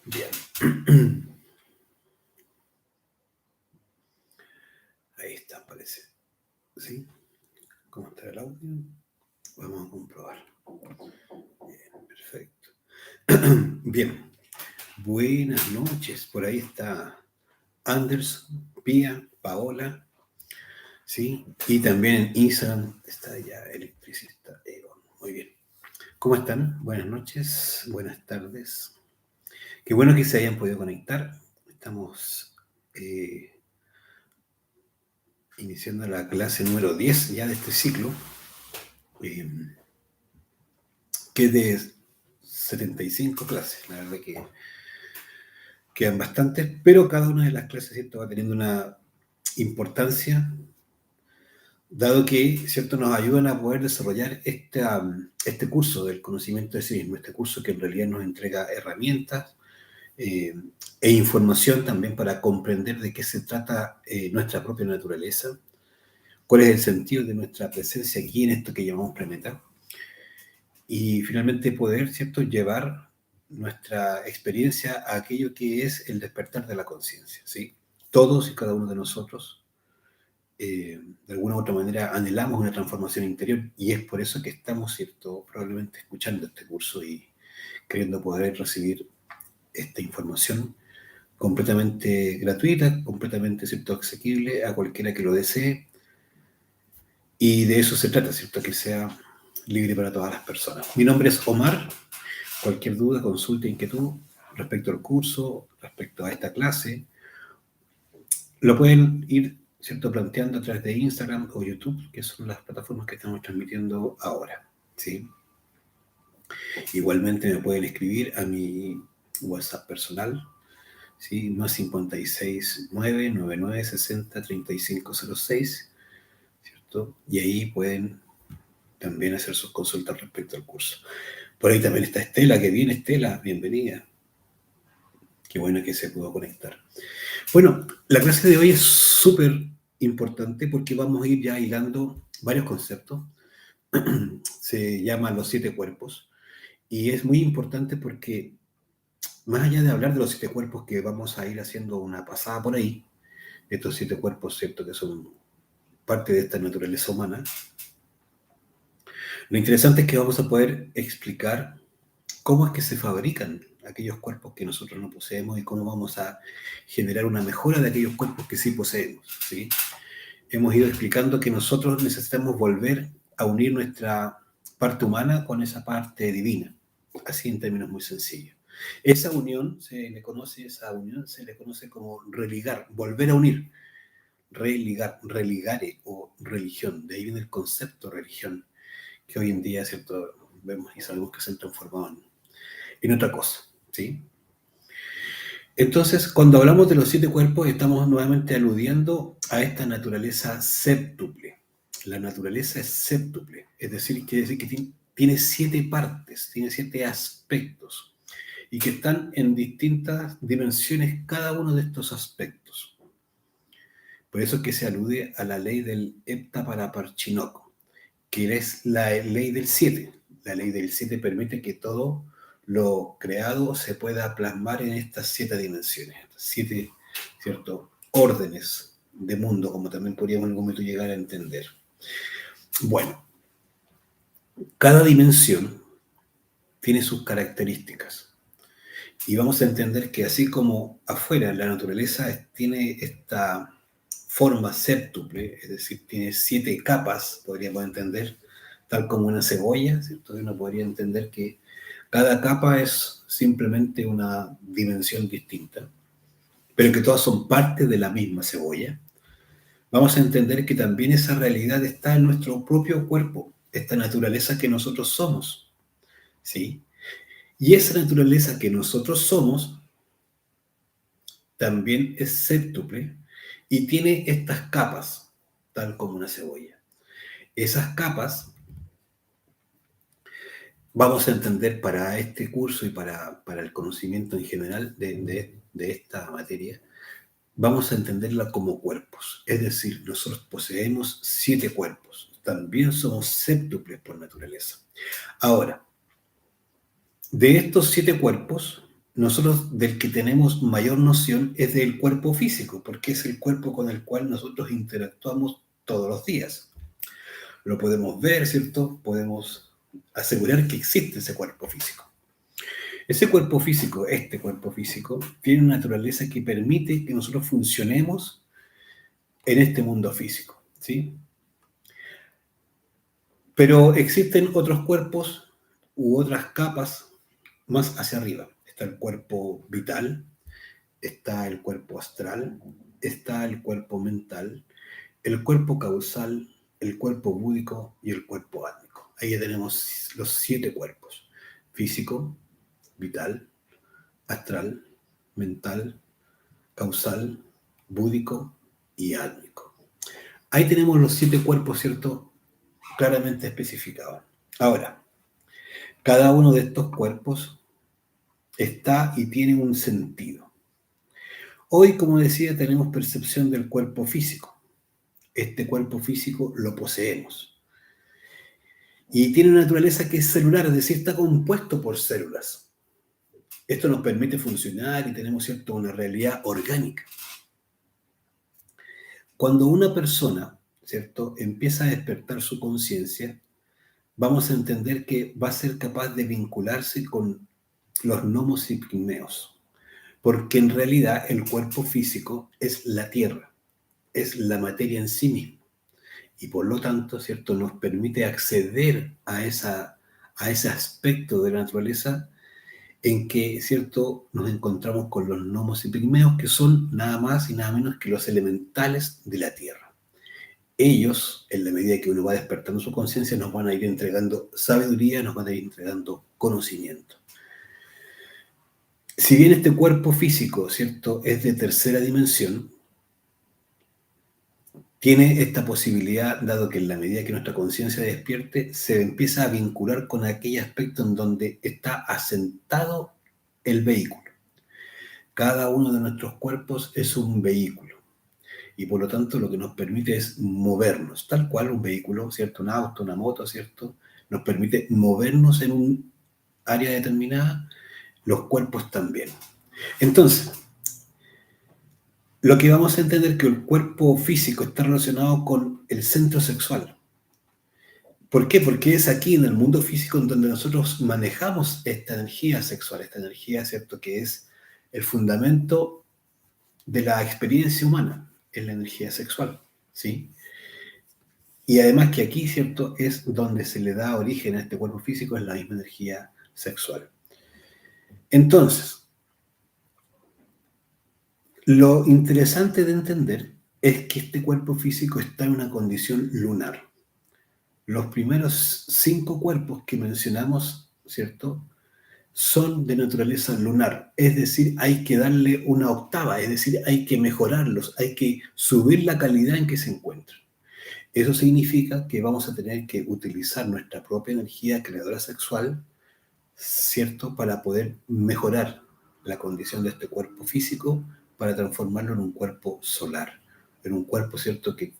Bien. Ahí está, parece. ¿Sí? ¿Cómo está el audio? Vamos a comprobar. Bien, perfecto. Bien. Buenas noches. Por ahí está Anderson, Pía, Paola. ¿Sí? Y también en Instagram está ya Electricista Egon. Muy bien. ¿Cómo están? Buenas noches, buenas tardes. Qué bueno que se hayan podido conectar. Estamos iniciando la clase número 10 ya de este ciclo, que es de 75 clases. La verdad que quedan bastantes, pero cada una de las clases, ¿cierto?, va teniendo una importancia, dado que, ¿cierto?, nos ayudan a poder desarrollar este curso del conocimiento de sí mismo, este curso que en realidad nos entrega herramientas eh, e información también para comprender de qué se trata nuestra propia naturaleza, cuál es el sentido de nuestra presencia aquí en esto que llamamos planeta, y finalmente poder, ¿cierto?, llevar nuestra experiencia a aquello que es el despertar de la conciencia, ¿sí? Todos y cada uno de nosotros, de alguna u otra manera, anhelamos una transformación interior, y es por eso que estamos, ¿cierto?, probablemente escuchando este curso y queriendo poder recibir esta información completamente gratuita, completamente, ¿cierto?, asequible a cualquiera que lo desee, y de eso se trata, ¿cierto?, que sea libre para todas las personas. Mi nombre es Omar. Cualquier duda, consulta, inquietud respecto al curso, respecto a esta clase, lo pueden ir, ¿cierto?, planteando a través de Instagram o YouTube, que son las plataformas que estamos transmitiendo ahora, ¿sí? Igualmente me pueden escribir a mi WhatsApp personal, ¿sí? Más 56 9 99 60 35 06, ¿cierto? Y ahí pueden también hacer sus consultas respecto al curso. Por ahí también está Estela, que viene Estela, bienvenida. Qué bueno que se pudo conectar. Bueno, la clase de hoy es súper importante porque vamos a ir ya hilando varios conceptos. Se llaman los 7 cuerpos. Y es muy importante porque, más allá de hablar de los 7 cuerpos, que vamos a ir haciendo una pasada por ahí, estos 7 cuerpos, ¿cierto?, que son parte de esta naturaleza humana, lo interesante es que vamos a poder explicar cómo es que se fabrican aquellos cuerpos que nosotros no poseemos y cómo vamos a generar una mejora de aquellos cuerpos que sí poseemos, ¿sí? Hemos ido explicando que nosotros necesitamos volver a unir nuestra parte humana con esa parte divina, así en términos muy sencillos. Esa unión se le conoce como religar, volver a unir, religar, religare o religión. De ahí viene el concepto religión, que hoy en día, ¿cierto?, vemos y sabemos que se han transformado en otra cosa, ¿sí? Entonces, cuando hablamos de los 7 cuerpos, estamos nuevamente aludiendo a esta naturaleza séptuple. La naturaleza es séptuple, es decir, quiere decir que tiene 7 partes, tiene 7 aspectos, y que están en distintas dimensiones cada uno de estos aspectos. Por eso es que se alude a la ley del Heptaparaparchinoko, que es la ley del 7. La ley del 7 permite que todo lo creado se pueda plasmar en estas 7 dimensiones, 7, ¿cierto?, órdenes de mundo, como también podríamos en algún momento llegar a entender. Bueno, cada dimensión tiene sus características, y vamos a entender que así como afuera la naturaleza tiene esta forma séptuple, es decir, tiene 7 capas, podríamos entender, tal como una cebolla, ¿cierto? Uno podría entender que cada capa es simplemente una dimensión distinta, pero que todas son parte de la misma cebolla. Vamos a entender que también esa realidad está en nuestro propio cuerpo, esta naturaleza que nosotros somos, ¿sí? Y esa naturaleza que nosotros somos también es séptuple y tiene estas capas, tal como una cebolla. Esas capas vamos a entender para este curso y para el conocimiento en general de esta materia, vamos a entenderla como cuerpos. Es decir, nosotros poseemos 7 cuerpos. También somos séptuples por naturaleza. Ahora, de estos 7 cuerpos, nosotros del que tenemos mayor noción es del cuerpo físico, porque es el cuerpo con el cual nosotros interactuamos todos los días. Lo podemos ver, ¿cierto? Podemos asegurar que existe ese cuerpo físico. Ese cuerpo físico, este cuerpo físico, tiene una naturaleza que permite que nosotros funcionemos en este mundo físico, ¿sí? Pero existen otros cuerpos u otras capas más hacia arriba. Está el cuerpo vital, está el cuerpo astral, está el cuerpo mental, el cuerpo causal, el cuerpo búdico y el cuerpo átmico. Ahí ya tenemos los 7 cuerpos: físico, vital, astral, mental, causal, búdico y átmico. Ahí tenemos los 7 cuerpos, ¿cierto? Claramente especificados. Ahora, cada uno de estos cuerpos está y tiene un sentido. Hoy, como decía, tenemos percepción del cuerpo físico. Este cuerpo físico lo poseemos. Y tiene una naturaleza que es celular, es decir, está compuesto por células. Esto nos permite funcionar y tenemos, ¿cierto?, una realidad orgánica. Cuando una persona, ¿cierto?, empieza a despertar su conciencia, vamos a entender que va a ser capaz de vincularse con los gnomos y pigmeos, porque en realidad el cuerpo físico es la tierra, es la materia en sí misma, y por lo tanto, ¿cierto?, nos permite acceder a ese aspecto de la naturaleza en que, ¿cierto?, nos encontramos con los gnomos y pigmeos, que son nada más y nada menos que los elementales de la tierra. Ellos, en la medida que uno va despertando su conciencia, nos van a ir entregando sabiduría, nos van a ir entregando conocimiento. Si bien este cuerpo físico, ¿cierto?, es de tercera dimensión, tiene esta posibilidad, dado que en la medida que nuestra conciencia despierte, se empieza a vincular con aquel aspecto en donde está asentado el vehículo. Cada uno de nuestros cuerpos es un vehículo y por lo tanto lo que nos permite es movernos, tal cual un vehículo, ¿cierto? Un auto, una moto, ¿cierto? Nos permite movernos en un área determinada, los cuerpos también. Entonces, lo que vamos a entender es que el cuerpo físico está relacionado con el centro sexual. ¿Por qué? Porque es aquí en el mundo físico en donde nosotros manejamos esta energía sexual, esta energía, ¿cierto?, que es el fundamento de la experiencia humana, es la energía sexual, ¿sí? Y además que aquí, ¿cierto?, es donde se le da origen a este cuerpo físico, es la misma energía sexual. Entonces, lo interesante de entender es que este cuerpo físico está en una condición lunar. Los primeros 5 cuerpos que mencionamos, ¿cierto?, son de naturaleza lunar, es decir, hay que darle una octava, es decir, hay que mejorarlos, hay que subir la calidad en que se encuentran. Eso significa que vamos a tener que utilizar nuestra propia energía creadora sexual, ¿cierto?, para poder mejorar la condición de este cuerpo físico, para transformarlo en un cuerpo solar, en un cuerpo, ¿cierto?, que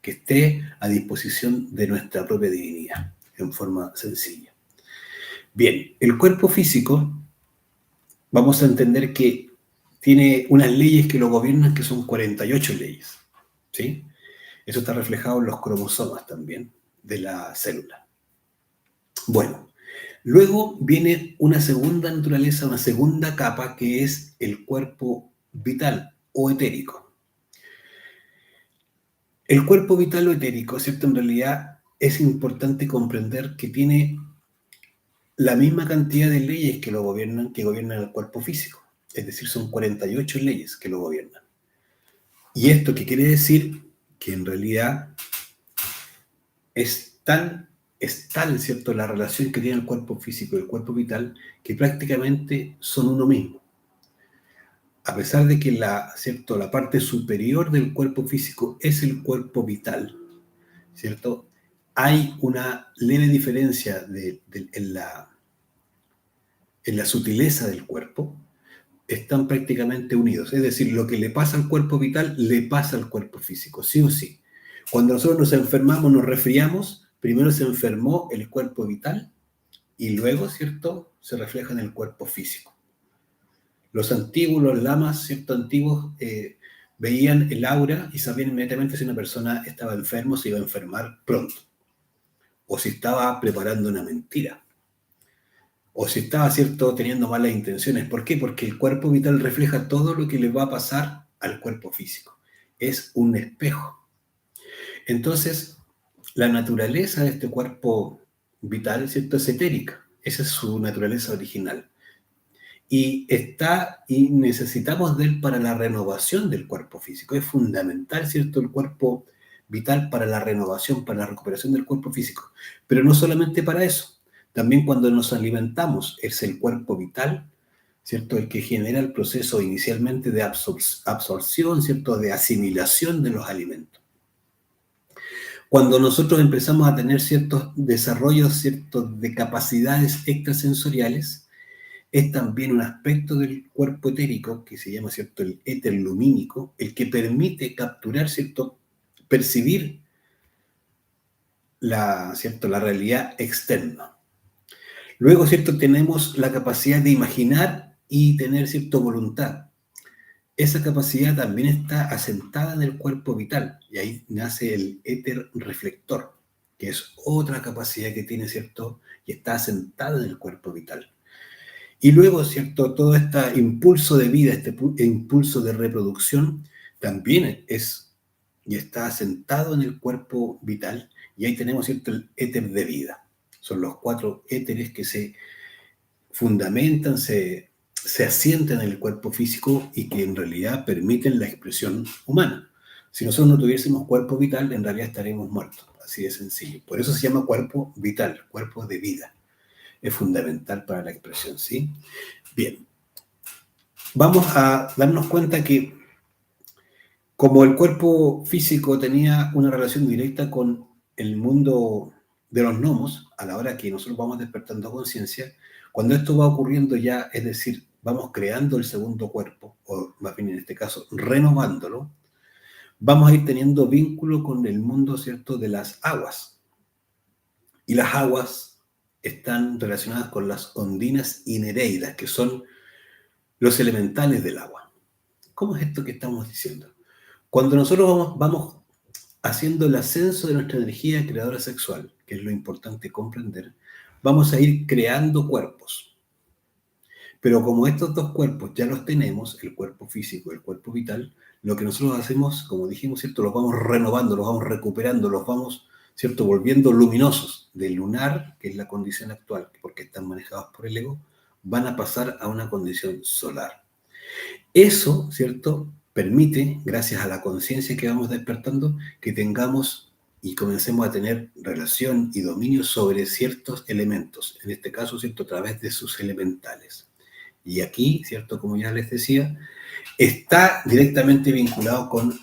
esté a disposición de nuestra propia divinidad, en forma sencilla. Bien, el cuerpo físico, vamos a entender que tiene unas leyes que lo gobiernan, que son 48 leyes, ¿sí? Eso está reflejado en los cromosomas también de la célula. Bueno, luego viene una segunda naturaleza, una segunda capa, que es el cuerpo vital o etérico. El cuerpo vital o etérico, ¿cierto?, en realidad es importante comprender que tiene la misma cantidad de leyes que gobiernan el cuerpo físico. Es decir, son 48 leyes que lo gobiernan. ¿Y esto qué quiere decir? Que en realidad es tal, ¿cierto?, la relación que tiene el cuerpo físico y el cuerpo vital, que prácticamente son uno mismo. A pesar de que ¿cierto?, la parte superior del cuerpo físico es el cuerpo vital, ¿cierto?, hay una leve diferencia en la sutileza del cuerpo. Están prácticamente unidos. Es decir, lo que le pasa al cuerpo vital, le pasa al cuerpo físico, sí o sí. Cuando nosotros nos enfermamos, nos resfriamos, primero se enfermó el cuerpo vital y luego, ¿cierto?, se refleja en el cuerpo físico. Los antiguos, los lamas, ¿cierto? Antiguos, veían el aura y sabían inmediatamente si una persona estaba enfermo, se iba a enfermar pronto, o si estaba preparando una mentira, o si estaba, ¿cierto?, teniendo malas intenciones. ¿Por qué? Porque el cuerpo vital refleja todo lo que le va a pasar al cuerpo físico. Es un espejo. Entonces, la naturaleza de este cuerpo vital, ¿cierto?, es etérica. Esa es su naturaleza original. Y necesitamos de él para la renovación del cuerpo físico. Es fundamental, ¿cierto?, el cuerpo vital para la renovación, para la recuperación del cuerpo físico. Pero no solamente para eso. También cuando nos alimentamos, es el cuerpo vital, ¿cierto?, el que genera el proceso inicialmente de absorción, ¿cierto?, de asimilación de los alimentos. Cuando nosotros empezamos a tener ciertos desarrollos, ciertos de capacidades extrasensoriales, es también un aspecto del cuerpo etérico que se llama, ¿cierto?, el éter lumínico, el que permite capturar, ¿cierto?, percibir ¿cierto?, la realidad externa. Luego, ¿cierto?, tenemos la capacidad de imaginar y tener, ¿cierto?, voluntad. Esa capacidad también está asentada en el cuerpo vital, y ahí nace el éter reflector, que es otra capacidad que tiene, ¿cierto?, y está asentada en el cuerpo vital. Y luego, ¿cierto?, todo este impulso de vida, este impulso de reproducción, también es y está asentado en el cuerpo vital, y ahí tenemos, ¿cierto?, el éter de vida. Son los 4 éteres que se fundamentan, se asientan en el cuerpo físico y que en realidad permiten la expresión humana. Si nosotros no tuviésemos cuerpo vital, en realidad estaríamos muertos, así de sencillo. Por eso se llama cuerpo vital, cuerpo de vida. Es fundamental para la expresión, ¿sí? Bien, vamos a darnos cuenta que como el cuerpo físico tenía una relación directa con el mundo de los gnomos, a la hora que nosotros vamos despertando conciencia, cuando esto va ocurriendo ya, es decir, vamos creando el segundo cuerpo, o más bien en este caso, renovándolo, vamos a ir teniendo vínculo con el mundo, ¿cierto?, de las aguas. Y las aguas están relacionadas con las ondinas y nereidas, que son los elementales del agua. ¿Cómo es esto que estamos diciendo? Cuando nosotros vamos haciendo el ascenso de nuestra energía creadora sexual, que es lo importante comprender, vamos a ir creando cuerpos. Pero como estos dos cuerpos ya los tenemos, el cuerpo físico y el cuerpo vital, lo que nosotros hacemos, como dijimos, ¿cierto?, los vamos renovando, los vamos recuperando, los vamos, ¿cierto?, volviendo luminosos. Del lunar, que es la condición actual, porque están manejados por el ego, van a pasar a una condición solar. Eso, ¿cierto?, permite, gracias a la conciencia que vamos despertando, que tengamos y comencemos a tener relación y dominio sobre ciertos elementos, en este caso, ¿cierto?, a través de sus elementales. Y aquí, ¿cierto?, como ya les decía, está directamente vinculado con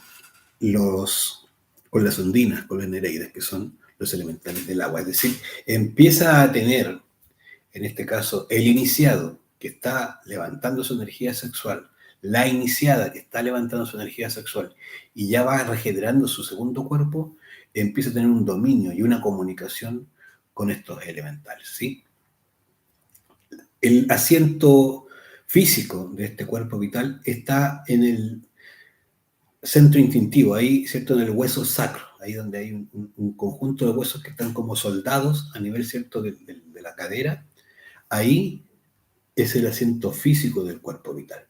las ondinas, con las nereidas, que son los elementales del agua. Es decir, empieza a tener, en este caso, el iniciado, que está levantando su energía sexual, la iniciada, que está levantando su energía sexual, y ya va regenerando su segundo cuerpo, empieza a tener un dominio y una comunicación con estos elementales, ¿sí? El asiento físico de este cuerpo vital está en el centro instintivo, ahí, ¿cierto?, en el hueso sacro, ahí donde hay un conjunto de huesos que están como soldados a nivel, ¿cierto?, de la cadera. Ahí es el asiento físico del cuerpo vital.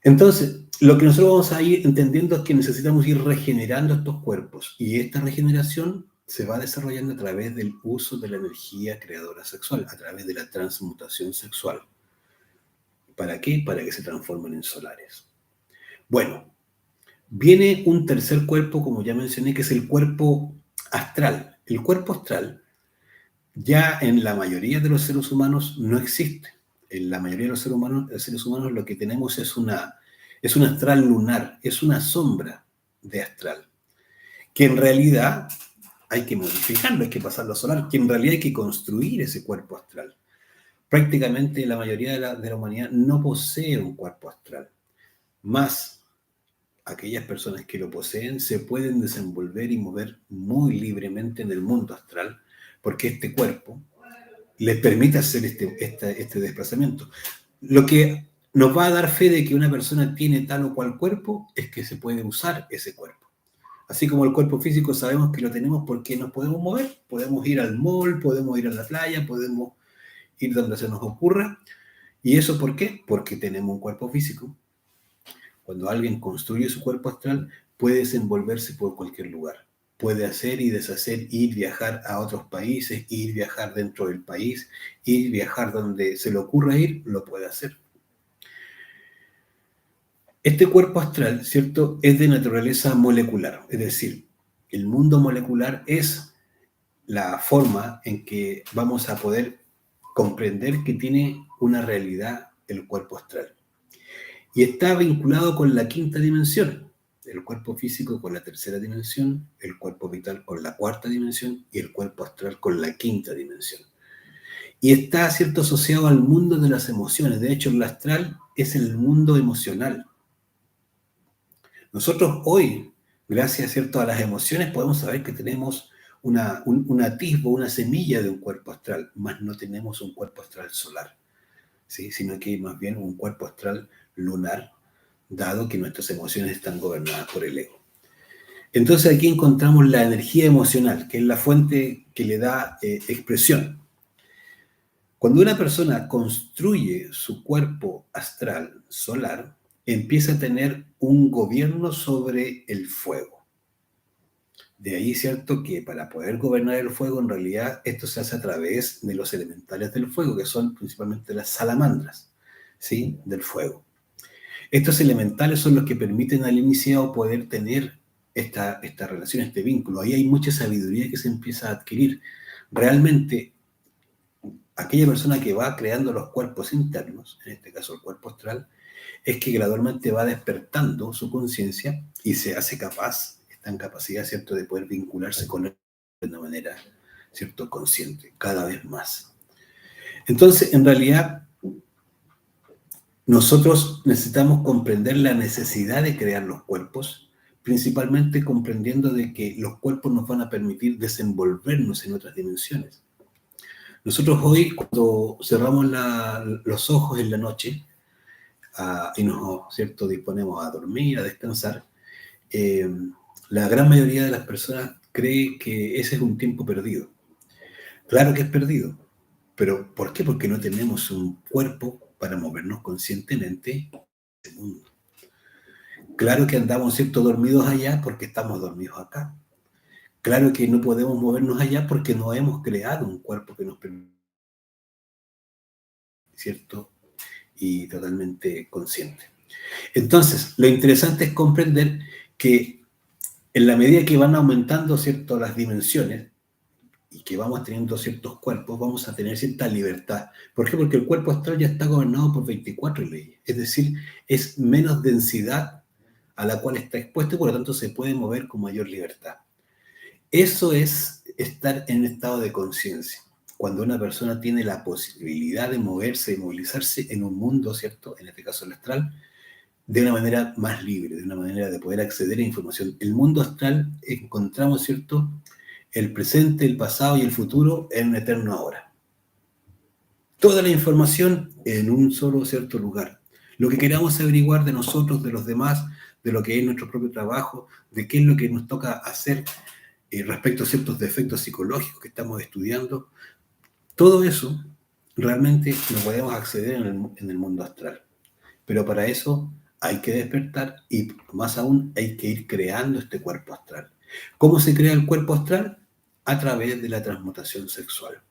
Entonces, lo que nosotros vamos a ir entendiendo es que necesitamos ir regenerando estos cuerpos, y esta regeneración se va desarrollando a través del uso de la energía creadora sexual, a través de la transmutación sexual. ¿Para qué? Para que se transformen en solares. Bueno, viene un tercer cuerpo, como ya mencioné, que es el cuerpo astral. El cuerpo astral ya en la mayoría de los seres humanos no existe. En la mayoría de los seres humanos lo que tenemos es un astral lunar, es una sombra de astral, que en realidad hay que modificarlo, hay que pasarlo a solar, que en realidad hay que construir ese cuerpo astral. Prácticamente la mayoría de la humanidad no posee un cuerpo astral, más aquellas personas que lo poseen se pueden desenvolver y mover muy libremente en el mundo astral, porque este cuerpo les permite hacer este desplazamiento. Lo que nos va a dar fe de que una persona tiene tal o cual cuerpo, es que se puede usar ese cuerpo. Así como el cuerpo físico sabemos que lo tenemos porque nos podemos mover, podemos ir al mall, podemos ir a la playa, podemos ir donde se nos ocurra. ¿Y eso por qué? Porque tenemos un cuerpo físico. Cuando alguien construye su cuerpo astral, puede desenvolverse por cualquier lugar. Puede hacer y deshacer, ir, viajar a otros países, ir, viajar dentro del país, ir, viajar donde se le ocurra ir, lo puede hacer. Este cuerpo astral, ¿cierto?, es de naturaleza molecular, es decir, el mundo molecular es la forma en que vamos a poder comprender que tiene una realidad el cuerpo astral. Y está vinculado con la quinta dimensión, el cuerpo físico con la tercera dimensión, el cuerpo vital con la cuarta dimensión y el cuerpo astral con la quinta dimensión. Y está, ¿cierto?, asociado al mundo de las emociones. De hecho, el astral es el mundo emocional. Nosotros hoy, gracias, ¿cierto?, a las emociones, podemos saber que tenemos un atisbo, una semilla de un cuerpo astral, más no tenemos un cuerpo astral solar, ¿sí?, sino que más bien un cuerpo astral lunar, dado que nuestras emociones están gobernadas por el ego. Entonces aquí encontramos la energía emocional, que es la fuente que le da expresión. Cuando una persona construye su cuerpo astral solar, empieza a tener un gobierno sobre el fuego. De ahí, cierto, que para poder gobernar el fuego, en realidad esto se hace a través de los elementales del fuego, que son principalmente las salamandras, ¿sí?, del fuego. Estos elementales son los que permiten al iniciado poder tener esta relación, este vínculo. Ahí hay mucha sabiduría que se empieza a adquirir. Realmente, aquella persona que va creando los cuerpos internos, en este caso el cuerpo astral, es que gradualmente va despertando su conciencia y se hace capaz, está en capacidad, ¿cierto?, de poder vincularse con él de una manera, ¿cierto?, consciente, cada vez más. Entonces, en realidad, nosotros necesitamos comprender la necesidad de crear los cuerpos, principalmente comprendiendo de que los cuerpos nos van a permitir desenvolvernos en otras dimensiones. Nosotros hoy, cuando cerramos los ojos en la noche y nos, ¿cierto?, disponemos a dormir, a descansar, la gran mayoría de las personas cree que ese es un tiempo perdido. Claro que es perdido, pero ¿por qué? Porque no tenemos un cuerpo para movernos conscientemente en este mundo. Claro que andamos, ¿cierto?, dormidos allá porque estamos dormidos acá. Claro que no podemos movernos allá porque no hemos creado un cuerpo que nos permita, ¿cierto?, y totalmente consciente. Entonces, lo interesante es comprender que en la medida que van aumentando, ¿cierto?, las dimensiones y que vamos teniendo ciertos cuerpos, vamos a tener cierta libertad. ¿Por qué? Porque el cuerpo astral ya está gobernado por 24 leyes. Es decir, es menos densidad a la cual está expuesto y por lo tanto se puede mover con mayor libertad. Eso es estar en estado de conciencia. Cuando una persona tiene la posibilidad de moverse, de movilizarse en un mundo, ¿cierto?, en este caso el astral, de una manera más libre, de una manera de poder acceder a información. El mundo astral encontramos, ¿cierto?, el presente, el pasado y el futuro en un eterno ahora. Toda la información en un solo cierto lugar. Lo que queramos averiguar de nosotros, de los demás, de lo que es nuestro propio trabajo, de qué es lo que nos toca hacer respecto a ciertos defectos psicológicos que estamos estudiando, todo eso realmente no podemos acceder en el mundo astral. Pero para eso hay que despertar y más aún hay que ir creando este cuerpo astral. ¿Cómo se crea el cuerpo astral? A través de la transmutación sexual.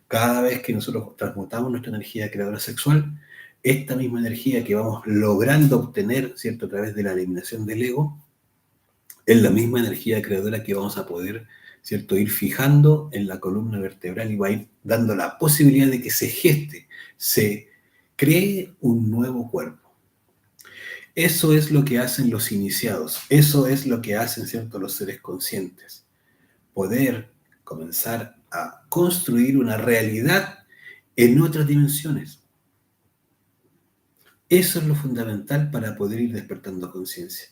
Cada vez que nosotros transmutamos nuestra energía creadora sexual, esta misma energía que vamos logrando obtener, ¿cierto?, a través de la eliminación del ego, es la misma energía creadora que vamos a poder, ¿cierto?, ir fijando en la columna vertebral y va a ir dando la posibilidad de que se geste, se cree un nuevo cuerpo. Eso es lo que hacen los iniciados, eso es lo que hacen, ¿cierto?, los seres conscientes. Poder comenzar a construir una realidad en otras dimensiones. Eso es lo fundamental para poder ir despertando conciencia.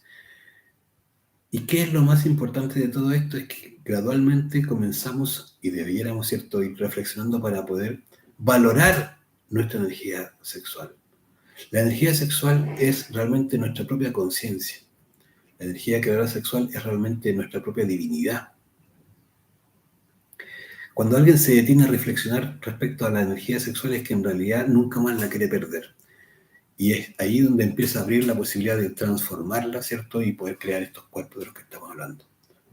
¿Y qué es lo más importante de todo esto? Es que gradualmente comenzamos y debiéramos, ¿cierto?, ir reflexionando para poder valorar nuestra energía sexual. La energía sexual es realmente nuestra propia conciencia. La energía creadora sexual es realmente nuestra propia divinidad. Cuando alguien se detiene a reflexionar respecto a la energía sexual es que en realidad nunca más la quiere perder. Y es ahí donde empieza a abrir la posibilidad de transformarla, ¿cierto? Y poder crear estos cuerpos de los que estamos hablando.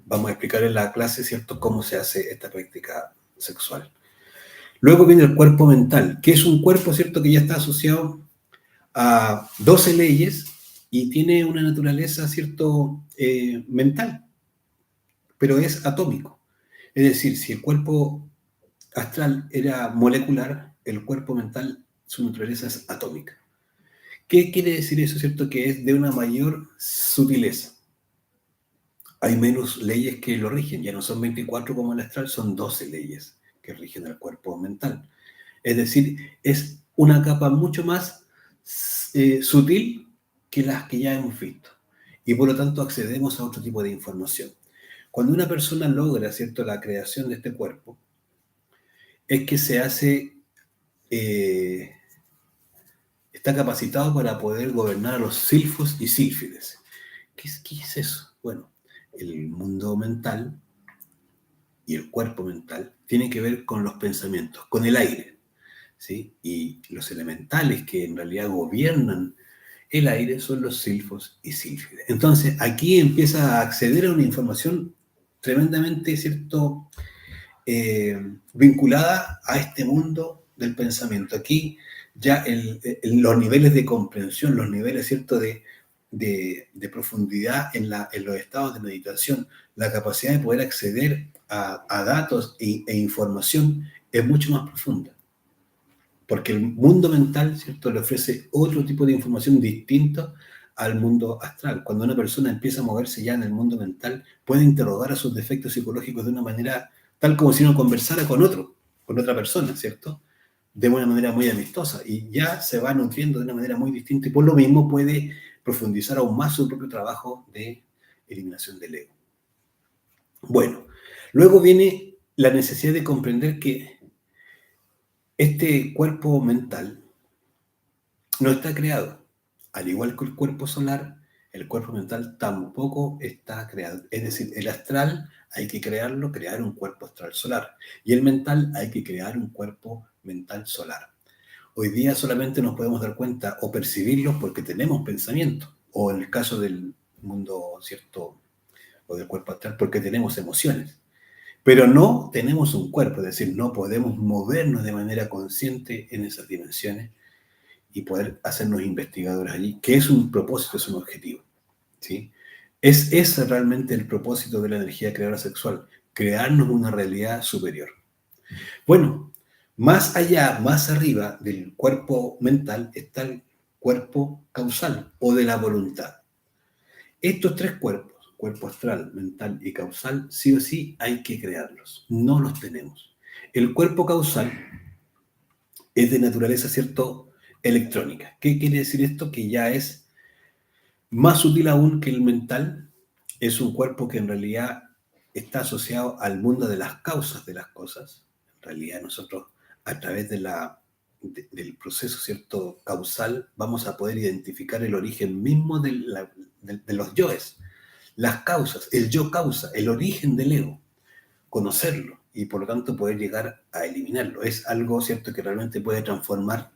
Vamos a explicar en la clase, ¿cierto?, cómo se hace esta práctica sexual. Luego viene el cuerpo mental, que es un cuerpo, ¿cierto?, que ya está asociado a 12 leyes y tiene una naturaleza, ¿cierto?, mental, pero es atómico. Es decir, si el cuerpo astral era molecular, el cuerpo mental, su naturaleza es atómica. ¿Qué quiere decir eso, cierto? Que es de una mayor sutileza. Hay menos leyes que lo rigen, ya no son 24 como el astral, son 12 leyes que rigen el cuerpo mental. Es decir, es una capa mucho más sutil que las que ya hemos visto. Y por lo tanto accedemos a otro tipo de información. Cuando una persona logra, ¿cierto?, la creación de este cuerpo, es que se hace, está capacitado para poder gobernar a los silfos y sílfides. ¿Qué es eso? Bueno, el mundo mental y el cuerpo mental tienen que ver con los pensamientos, con el aire, ¿sí? Y los elementales que en realidad gobiernan el aire son los silfos y sílfides. Entonces, aquí empieza a acceder a una información tremendamente, ¿cierto?, vinculada a este mundo del pensamiento. Aquí ya los niveles de comprensión, los niveles, ¿cierto?, de profundidad en los estados de meditación, la capacidad de poder acceder a datos e información es mucho más profunda. Porque el mundo mental, ¿cierto?, le ofrece otro tipo de información distinta al mundo astral. Cuando una persona empieza a moverse ya en el mundo mental, puede interrogar a sus defectos psicológicos de una manera tal como si uno conversara con otra persona, ¿cierto?, de una manera muy amistosa, y ya se va nutriendo de una manera muy distinta, y por lo mismo puede profundizar aún más su propio trabajo de eliminación del ego. Bueno, luego viene la necesidad de comprender que este cuerpo mental no está creado. Al igual que el cuerpo solar, el cuerpo mental tampoco está creado. Es decir, el astral hay que crearlo, crear un cuerpo astral solar. Y el mental hay que crear un cuerpo mental solar. Hoy día solamente nos podemos dar cuenta o percibirlos porque tenemos pensamientos. O en el caso del mundo, ¿cierto?, o del cuerpo astral, porque tenemos emociones. Pero no tenemos un cuerpo, es decir, no podemos movernos de manera consciente en esas dimensiones y poder hacernos investigadores allí, que es un propósito, es un objetivo, ¿sí? Es ese realmente el propósito de la energía creadora sexual, crearnos una realidad superior. Bueno, más allá, más arriba del cuerpo mental está el cuerpo causal o de la voluntad. Estos tres cuerpos, cuerpo astral, mental y causal, sí o sí hay que crearlos, no los tenemos. El cuerpo causal es de naturaleza, ¿cierto?, electrónica. ¿Qué quiere decir esto? Que ya es más sutil aún que el mental. Es un cuerpo que en realidad está asociado al mundo de las causas de las cosas. En realidad nosotros, a través del proceso, ¿cierto?, causal, vamos a poder identificar el origen mismo de los yoes, las causas, el yo causa, el origen del ego, conocerlo y por lo tanto poder llegar a eliminarlo. Es algo, ¿cierto?, que realmente puede transformar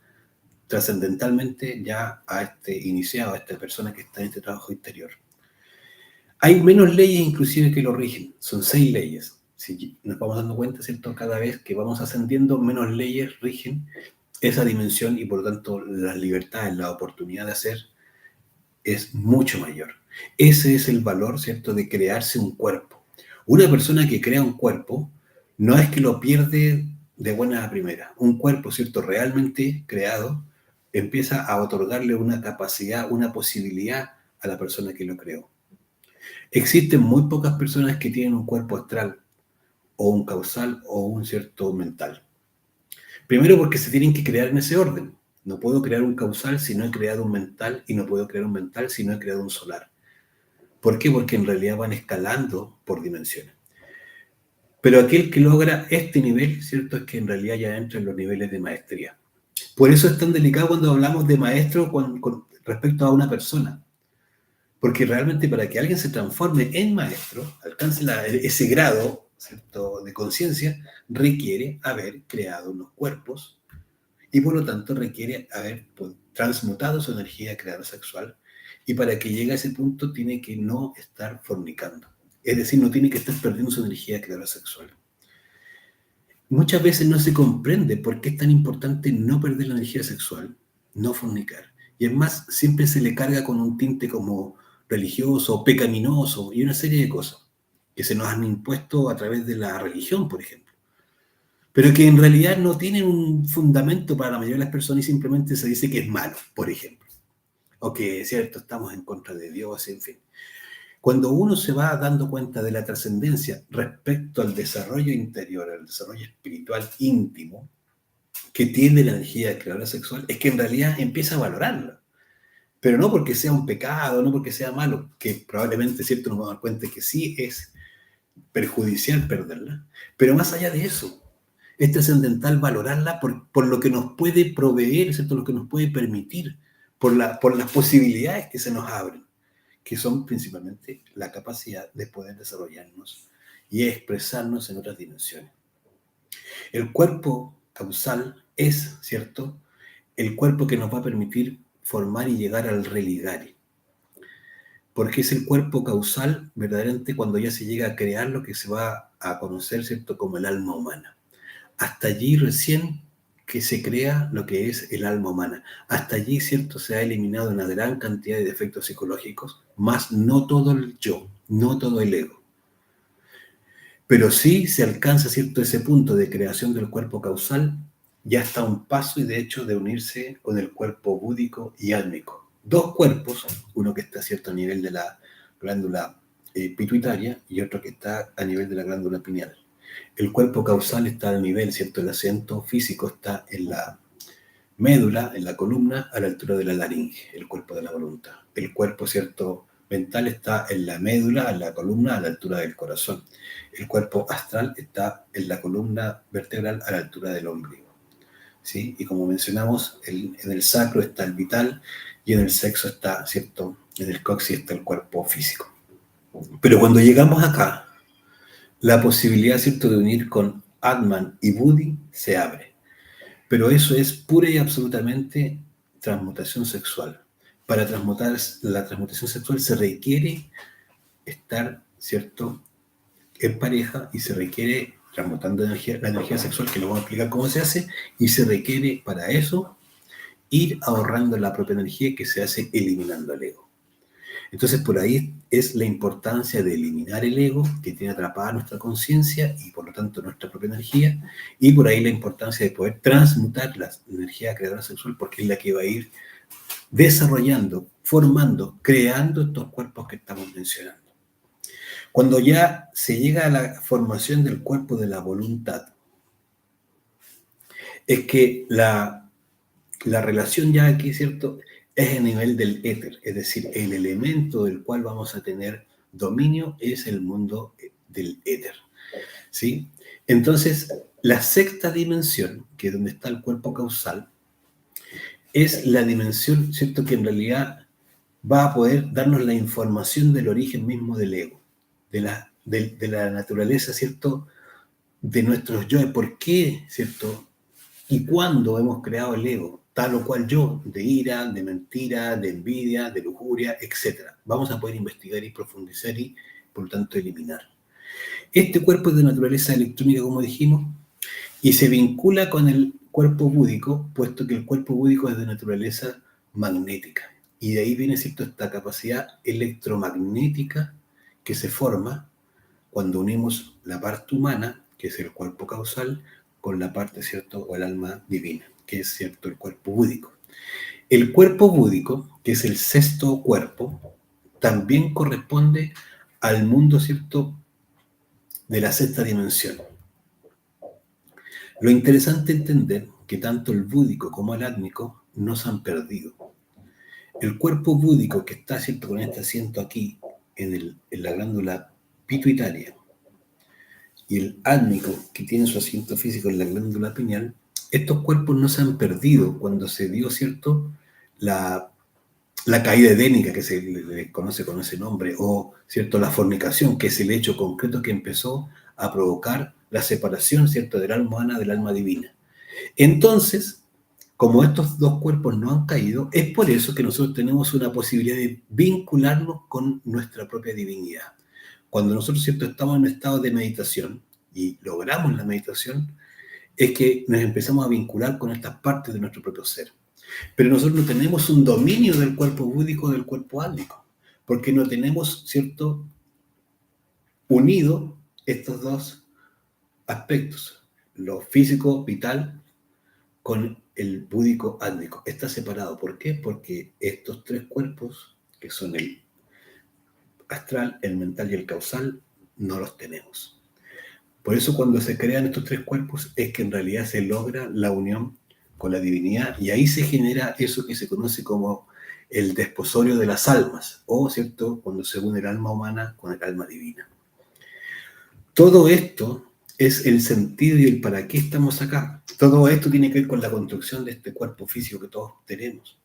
trascendentalmente ya a este iniciado, a esta persona que está en este trabajo interior. Hay menos leyes inclusive que lo rigen, son 6 leyes. Si nos vamos dando cuenta, ¿cierto?, cada vez que vamos ascendiendo, menos leyes rigen esa dimensión y por lo tanto las libertades, la oportunidad de hacer es mucho mayor. Ese es el valor, ¿cierto?, de crearse un cuerpo. Una persona que crea un cuerpo no es que lo pierde de buena a primera. Un cuerpo, ¿cierto?, realmente creado empieza a otorgarle una capacidad, una posibilidad a la persona que lo creó. Existen muy pocas personas que tienen un cuerpo astral o un causal o un cierto mental. Primero porque se tienen que crear en ese orden. No puedo crear un causal si no he creado un mental y no puedo crear un mental si no he creado un solar. ¿Por qué? Porque en realidad van escalando por dimensiones. Pero aquel que logra este nivel, ¿cierto?, es que en realidad ya entra en los niveles de maestría. Por eso es tan delicado cuando hablamos de maestro con respecto a una persona. Porque realmente para que alguien se transforme en maestro, alcance ese grado, ¿cierto?, de conciencia, requiere haber creado unos cuerpos y por lo tanto requiere haber transmutado su energía creadora sexual, y para que llegue a ese punto tiene que no estar fornicando. Es decir, no tiene que estar perdiendo su energía creadora sexual. Muchas veces no se comprende por qué es tan importante no perder la energía sexual, no fornicar. Y es más, siempre se le carga con un tinte como religioso, pecaminoso y una serie de cosas que se nos han impuesto a través de la religión, por ejemplo. Pero que en realidad no tienen un fundamento para la mayoría de las personas y simplemente se dice que es malo, por ejemplo. O que, cierto, estamos en contra de Dios, en fin. Cuando uno se va dando cuenta de la trascendencia respecto al desarrollo interior, al desarrollo espiritual íntimo que tiene la energía creadora sexual, es que en realidad empieza a valorarla. Pero no porque sea un pecado, no porque sea malo, que probablemente, cierto, nos vamos a dar cuenta que sí es perjudicial perderla. Pero más allá de eso, es trascendental valorarla por lo que nos puede proveer, ¿cierto?, lo que nos puede permitir, por las posibilidades que se nos abren, que son principalmente la capacidad de poder desarrollarnos y expresarnos en otras dimensiones. El cuerpo causal es, ¿cierto?, el cuerpo que nos va a permitir formar y llegar al religare. Porque es el cuerpo causal, verdaderamente, cuando ya se llega a crear lo que se va a conocer, ¿cierto?, como el alma humana. Hasta allí recién que se crea lo que es el alma humana. Hasta allí, ¿cierto?, se ha eliminado una gran cantidad de defectos psicológicos, más no todo el yo, no todo el ego. Pero sí se alcanza, ¿cierto?, ese punto de creación del cuerpo causal, ya está a un paso y de hecho de unirse con el cuerpo búdico y álmico. Dos cuerpos, uno que está, ¿cierto?, a nivel de la glándula pituitaria y otro que está a nivel de la glándula pineal. El cuerpo causal está al nivel, ¿cierto?, el asiento físico está en la médula, en la columna, a la altura de la laringe, el cuerpo de la voluntad. El cuerpo, ¿cierto?, mental está en la médula, en la columna, a la altura del corazón. El cuerpo astral está en la columna vertebral a la altura del ombligo, ¿sí? Y como mencionamos, en el sacro está el vital y en el sexo está, ¿cierto?, en el coxis está el cuerpo físico. Pero cuando llegamos acá, la posibilidad, ¿cierto?, de unir con Atman y Buddhi se abre. Pero eso es pura y absolutamente transmutación sexual. Para transmutar la transmutación sexual se requiere estar, ¿cierto?, en pareja y se requiere transmutando la energía sexual, que lo vamos a explicar cómo se hace, y se requiere para eso ir ahorrando la propia energía, que se hace eliminando el ego. Entonces, por ahí es la importancia de eliminar el ego que tiene atrapada nuestra conciencia y por lo tanto nuestra propia energía, y por ahí la importancia de poder transmutar la energía creadora sexual, porque es la que va a ir desarrollando, formando, creando estos cuerpos que estamos mencionando. Cuando ya se llega a la formación del cuerpo de la voluntad, es que la relación ya aquí, ¿cierto?, es a nivel del éter, es decir, el elemento del cual vamos a tener dominio es el mundo del éter, ¿sí? Entonces, la sexta dimensión, que es donde está el cuerpo causal, es la dimensión, ¿cierto?, que en realidad va a poder darnos la información del origen mismo del ego, de la naturaleza, ¿cierto?, de nuestros yo, por qué, ¿cierto?, y cuándo hemos creado el ego, tal o cual yo, de ira, de mentira, de envidia, de lujuria, etc. Vamos a poder investigar y profundizar y, por lo tanto, eliminar. Este cuerpo es de naturaleza electrónica, como dijimos, y se vincula con el cuerpo búdico, puesto que el cuerpo búdico es de naturaleza magnética. Y de ahí viene, ¿cierto?, esta capacidad electromagnética que se forma cuando unimos la parte humana, que es el cuerpo causal, con la parte, ¿cierto?, o el alma divina, que es, ¿cierto?, el cuerpo búdico. El cuerpo búdico, que es el sexto cuerpo, también corresponde al mundo, ¿cierto?, de la sexta dimensión. Lo interesante es entender que tanto el búdico como el átmico no se han perdido. El cuerpo búdico, que está, ¿cierto?, con este asiento aquí, en la glándula pituitaria, y el átmico, que tiene su asiento físico en la glándula pineal, estos cuerpos no se han perdido cuando se dio, ¿cierto?, la caída edénica, que se le conoce con ese nombre, o, ¿cierto?, la fornicación, que es el hecho concreto que empezó a provocar la separación, ¿cierto?, del alma humana del alma divina. Entonces, como estos dos cuerpos no han caído, es por eso que nosotros tenemos una posibilidad de vincularnos con nuestra propia divinidad. Cuando nosotros, ¿cierto?, estamos en un estado de meditación y logramos la meditación, es que nos empezamos a vincular con estas partes de nuestro propio ser. Pero nosotros no tenemos un dominio del cuerpo búdico del cuerpo álmico, porque no tenemos, ¿cierto?, unido estos dos aspectos, lo físico, vital, con el búdico álmico. Está separado. ¿Por qué? Porque estos tres cuerpos, que son el astral, el mental y el causal, no los tenemos. Por eso cuando se crean estos tres cuerpos es que en realidad se logra la unión con la divinidad y ahí se genera eso que se conoce como el desposorio de las almas, o, ¿cierto?, cuando se une el alma humana con el alma divina. Todo esto es el sentido y el para qué estamos acá. Todo esto tiene que ver con la construcción de este cuerpo físico que todos tenemos.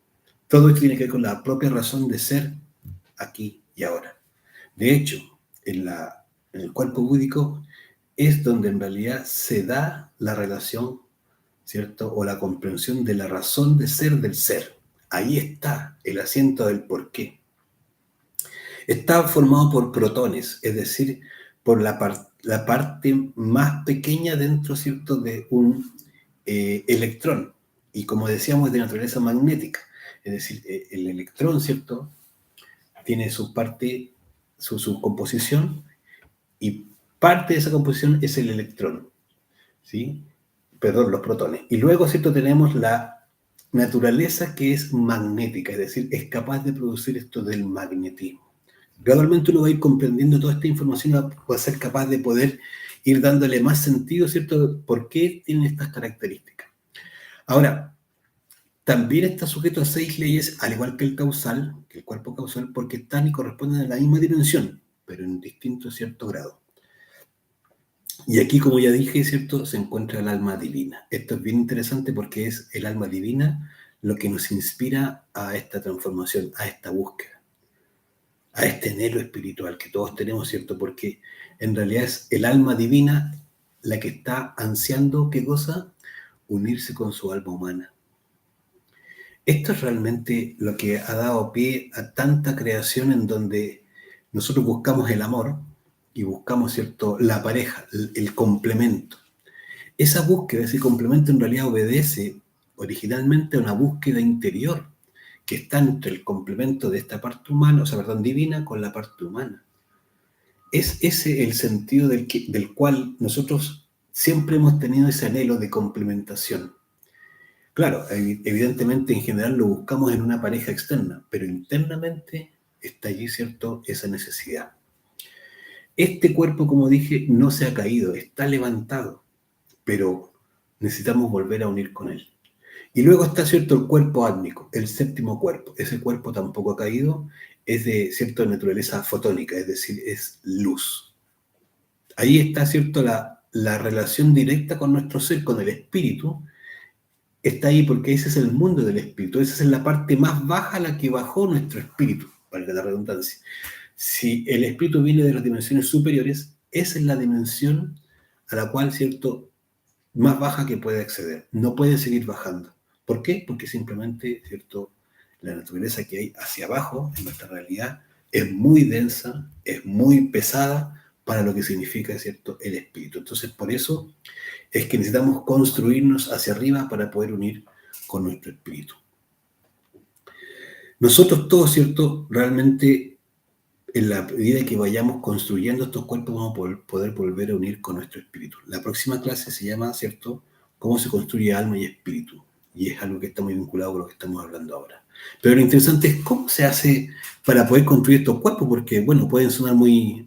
Todo esto tiene que ver con la propia razón de ser aquí y ahora. De hecho, en el cuerpo búdico es donde en realidad se da la relación, ¿cierto?, o la comprensión de la razón de ser del ser. Ahí está el asiento del porqué. Está formado por protones, es decir, por la parte más pequeña dentro, ¿cierto?, de un electrón. Y como decíamos, de naturaleza magnética. Es decir, el electrón, ¿cierto?, tiene su parte, su composición, y parte de esa composición es el electrón, ¿sí? Perdón, los protones. Y luego, ¿cierto?, tenemos la naturaleza que es magnética, es decir, es capaz de producir esto del magnetismo. Gradualmente uno va a ir comprendiendo toda esta información y va a ser capaz de poder ir dándole más sentido, ¿cierto?, por qué tienen estas características. Ahora, también está sujeto a 6 leyes, al igual que el causal, que el cuerpo causal, porque están y corresponden a la misma dimensión, pero en distinto cierto grado. Y aquí, como ya dije, ¿cierto?, se encuentra el alma divina. Esto es bien interesante porque es el alma divina lo que nos inspira a esta transformación, a esta búsqueda, a este anhelo espiritual que todos tenemos, ¿cierto? Porque en realidad es el alma divina la que está ansiando, ¿qué cosa? Unirse con su alma humana. Esto es realmente lo que ha dado pie a tanta creación en donde nosotros buscamos el amor y buscamos, ¿cierto?, la pareja, el complemento. Esa búsqueda, ese complemento en realidad obedece originalmente a una búsqueda interior que está entre el complemento de esta parte humana, o sea, perdón, divina, con la parte humana. Es ese el sentido del cual nosotros siempre hemos tenido ese anhelo de complementación. Claro, evidentemente en general lo buscamos en una pareja externa, pero internamente está allí, ¿cierto?, esa necesidad. Este cuerpo, como dije, no se ha caído, está levantado, pero necesitamos volver a unir con él. Y luego está, ¿cierto?, el cuerpo átmico, el séptimo cuerpo. Ese cuerpo tampoco ha caído, es de cierta naturaleza fotónica, es decir, es luz. Ahí está, ¿cierto?, la relación directa con nuestro ser, con el espíritu. Está ahí porque ese es el mundo del espíritu, esa es la parte más baja a la que bajó nuestro espíritu, valga la redundancia. Si el espíritu viene de las dimensiones superiores, esa es la dimensión a la cual, ¿cierto?, más baja que puede acceder. No puede seguir bajando. ¿Por qué? Porque simplemente, ¿cierto?, la naturaleza que hay hacia abajo en nuestra realidad es muy densa, es muy pesada para lo que significa, ¿cierto?, el espíritu. Entonces, por eso es que necesitamos construirnos hacia arriba para poder unir con nuestro espíritu. Nosotros todos, ¿cierto?, realmente en la medida que vayamos construyendo estos cuerpos vamos a poder volver a unir con nuestro espíritu. La próxima clase se llama, ¿cierto?, cómo se construye alma y espíritu. Y es algo que está muy vinculado con lo que estamos hablando ahora. Pero lo interesante es cómo se hace para poder construir estos cuerpos, porque, bueno, pueden sonar muy,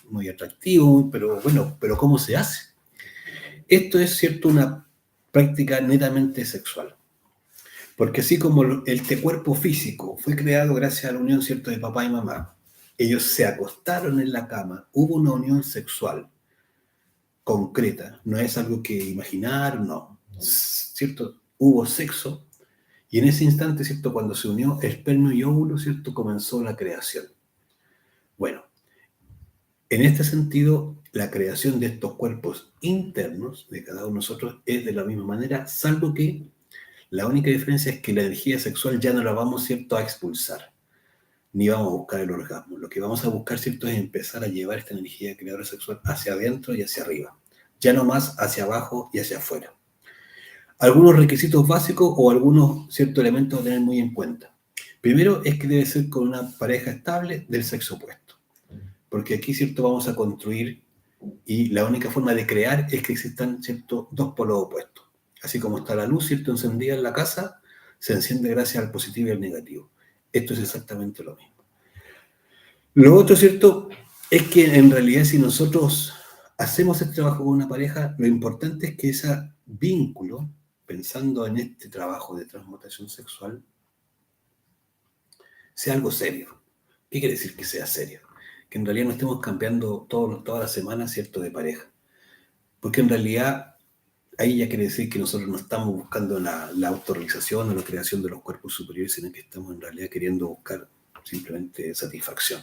muy atractivos, pero bueno, pero ¿cómo se hace? Esto es, ¿cierto?, una práctica netamente sexual. Porque así como este cuerpo físico fue creado gracias a la unión, ¿cierto?, de papá y mamá, ellos se acostaron en la cama, hubo una unión sexual concreta, no es algo que imaginar, no. ¿cierto? Hubo sexo, y en ese instante, ¿cierto? Cuando se unió espermio y óvulo, ¿cierto? Comenzó la creación. Bueno, en este sentido, la creación de estos cuerpos internos de cada uno de nosotros es de la misma manera, salvo que la única diferencia es que la energía sexual ya no la vamos, ¿cierto?, a expulsar, ni vamos a buscar el orgasmo. Lo que vamos a buscar, ¿cierto?, es empezar a llevar esta energía creadora sexual hacia adentro y hacia arriba, ya no más hacia abajo y hacia afuera. Algunos requisitos básicos o algunos ciertos elementos a tener muy en cuenta. Primero es que debe ser con una pareja estable del sexo opuesto, porque aquí, ¿cierto?, vamos a construir y la única forma de crear es que existan, ¿cierto?, dos polos opuestos. Así como está la luz, ¿cierto?, encendida en la casa, se enciende gracias al positivo y al negativo. Esto es exactamente lo mismo. Lo otro, ¿cierto?, es que en realidad si nosotros hacemos este trabajo con una pareja, lo importante es que ese vínculo, pensando en este trabajo de transmutación sexual, sea algo serio. ¿Qué quiere decir que sea serio? Que en realidad no estemos cambiando todas las semanas, ¿cierto?, de pareja. Porque en realidad ahí ya quiere decir que nosotros no estamos buscando la autorrealización o la creación de los cuerpos superiores, sino que estamos en realidad queriendo buscar simplemente satisfacción.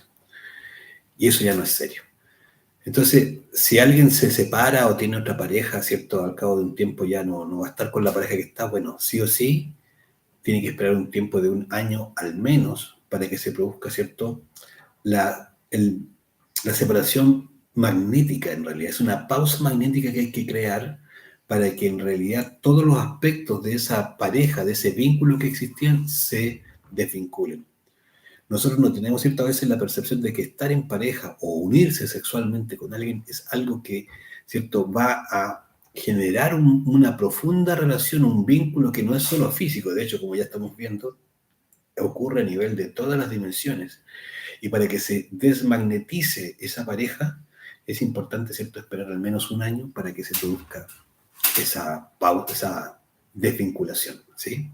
Y eso ya no es serio. Entonces, si alguien se separa o tiene otra pareja, ¿cierto? Al cabo de un tiempo ya no va a estar con la pareja que está, bueno, sí o sí, tiene que esperar un tiempo de un año al menos para que se produzca, ¿cierto?, la separación magnética en realidad. Es una pausa magnética que hay que crear para que en realidad todos los aspectos de esa pareja, de ese vínculo que existían, se desvinculen. Nosotros no tenemos ciertas veces la percepción de que estar en pareja o unirse sexualmente con alguien es algo que, ¿cierto?, va a generar una profunda relación, un vínculo que no es solo físico. De hecho, como ya estamos viendo, ocurre a nivel de todas las dimensiones. Y para que se desmagnetice esa pareja, es importante, ¿cierto?, esperar al menos un año para que se produzca esa desvinculación, ¿sí?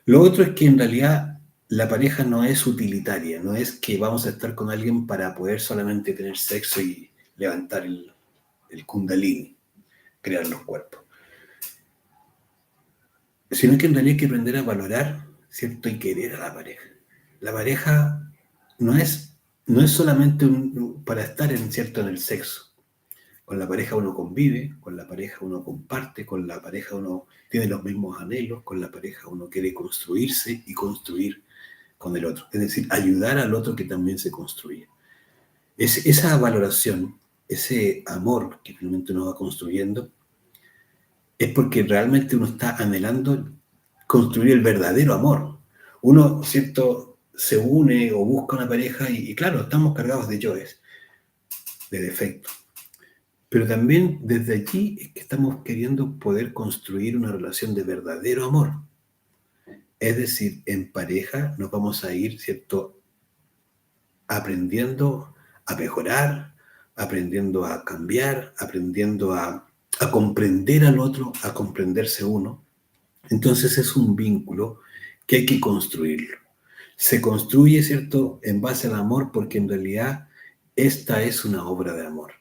Lo otro es que en realidad la pareja no es utilitaria, no es que vamos a estar con alguien para poder solamente tener sexo y levantar el kundalini, crear los cuerpos, sino que en realidad hay que aprender a valorar, ¿cierto?, y querer a la pareja. La pareja no es solamente para estar ¿cierto?, en el sexo. Con la pareja uno convive, con la pareja uno comparte, con la pareja uno tiene los mismos anhelos, con la pareja uno quiere construirse y construir con el otro. Es decir, ayudar al otro que también se construye. Esa valoración, ese amor que finalmente uno va construyendo, es porque realmente uno está anhelando construir el verdadero amor. Uno, ¿cierto?, se une o busca una pareja y claro, estamos cargados de yoes, de defectos. Pero también desde allí es que estamos queriendo poder construir una relación de verdadero amor. Es decir, en pareja nos vamos a ir, ¿cierto?, aprendiendo a mejorar, aprendiendo a cambiar, aprendiendo a comprender al otro, a comprenderse uno. Entonces es un vínculo que hay que construirlo. Se construye, ¿cierto?, en base al amor porque en realidad esta es una obra de amor.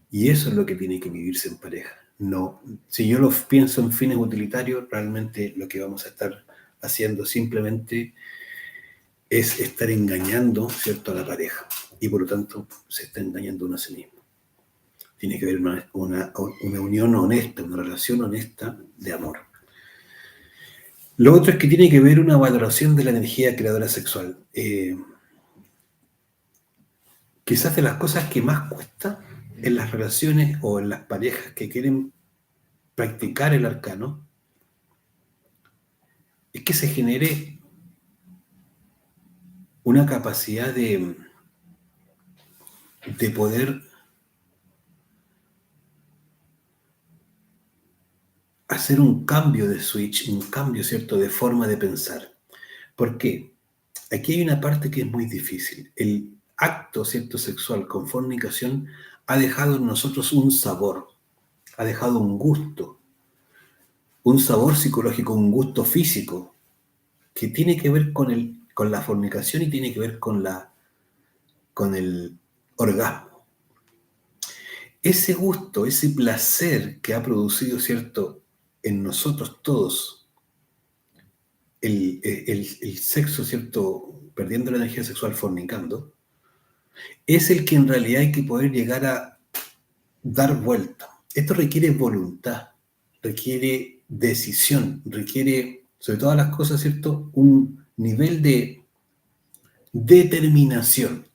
Y eso es lo que tiene que vivirse en pareja. No, si yo lo pienso en fines utilitarios, realmente lo que vamos a estar haciendo simplemente es estar engañando, ¿cierto?, a la pareja. Y por lo tanto se está engañando uno a sí mismo. Tiene que haber una unión honesta, una relación honesta de amor. Lo otro es que tiene que haber una valoración de la energía creadora sexual. Quizás de las cosas que más cuesta en las relaciones o en las parejas que quieren practicar el arcano es que se genere una capacidad de poder hacer un cambio de switch, un cambio, ¿cierto?, de forma de pensar. ¿Por qué? Aquí hay una parte que es muy difícil. El acto, ¿cierto?, sexual con fornicación ha dejado en nosotros un sabor, ha dejado un sabor psicológico, un gusto físico, que tiene que ver con la fornicación y tiene que ver con el orgasmo. ese gusto, ese placer que ha producido, ¿cierto?, en nosotros todos, el sexo, ¿cierto?, perdiendo la energía sexual fornicando, es el que en realidad hay que poder llegar a dar vuelta. Esto requiere voluntad, requiere decisión, requiere, sobre todas las cosas, ¿cierto?, un nivel de determinación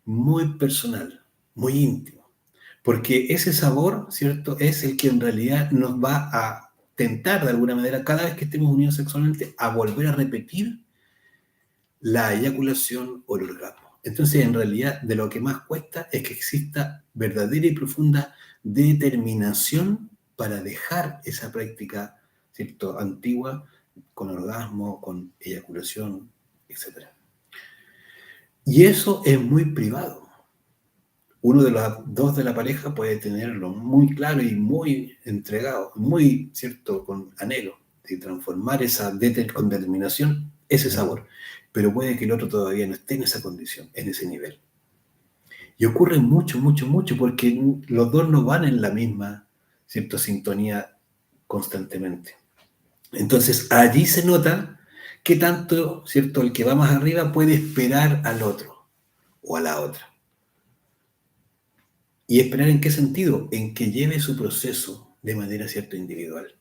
muy personal, muy íntimo. Porque ese sabor, ¿cierto?, es el que en realidad nos va a tentar de alguna manera, cada vez que estemos unidos sexualmente, a volver a repetir la eyaculación o el orgasmo. Entonces, en realidad, de lo que más cuesta es que exista verdadera y profunda determinación para dejar esa práctica, ¿cierto?, antigua, con orgasmo, con eyaculación, etc. Y eso es muy privado. Uno de los dos de la pareja puede tenerlo muy claro y muy entregado, muy, ¿cierto?, con anhelo de transformar con determinación ese sabor. Pero puede que el otro todavía no esté en esa condición, en ese nivel. Y ocurre mucho, mucho, mucho, porque los dos no van en la misma, ¿cierto?, sintonía constantemente. Entonces, allí se nota que tanto, ¿cierto?, el que va más arriba puede esperar al otro o a la otra. ¿Y esperar en qué sentido? En que lleve su proceso de manera, ¿cierto?, individual.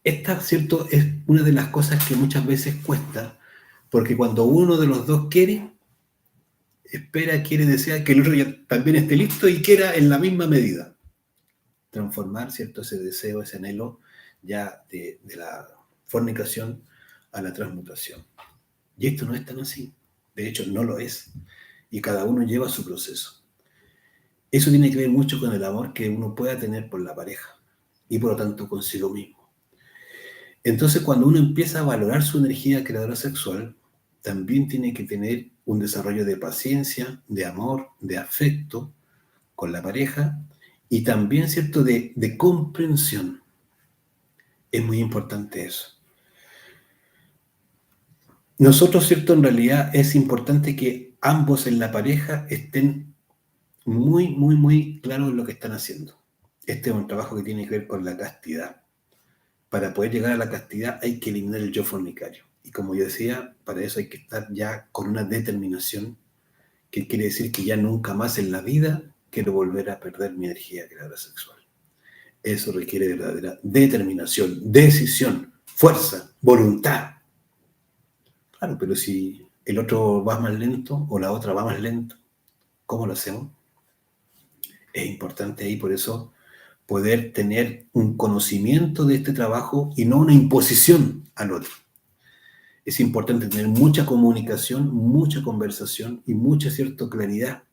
Esta, ¿cierto?, es una de las cosas que muchas veces cuesta, porque cuando uno de los dos quiere, espera, quiere, desea que el otro ya también esté listo y quiera en la misma medida transformar, ¿cierto?, ese deseo, ese anhelo ya de la fornicación a la transmutación. Y esto no es tan así. De hecho, no lo es. Y cada uno lleva su proceso. Eso tiene que ver mucho con el amor que uno pueda tener por la pareja y por lo tanto consigo mismo. Entonces, cuando uno empieza a valorar su energía creadora sexual, también tiene que tener un desarrollo de paciencia, de amor, de afecto con la pareja y también, ¿cierto?, de comprensión. Es muy importante eso. Nosotros, ¿cierto?, en realidad es importante que ambos en la pareja estén muy, muy, muy claros en lo que están haciendo. Este es un trabajo que tiene que ver con la castidad. Para poder llegar a la castidad hay que eliminar el yo fornicario. Y como yo decía, para eso hay que estar ya con una determinación, que quiere decir que ya nunca más en la vida quiero volver a perder mi energía creadora sexual. Eso requiere verdadera determinación, decisión, fuerza, voluntad. Claro, pero si el otro va más lento o la otra va más lento, ¿cómo lo hacemos? Es importante ahí, por eso, poder tener un conocimiento de este trabajo y no una imposición al otro. Es importante tener mucha comunicación, mucha conversación y mucha, ¿cierto?, claridad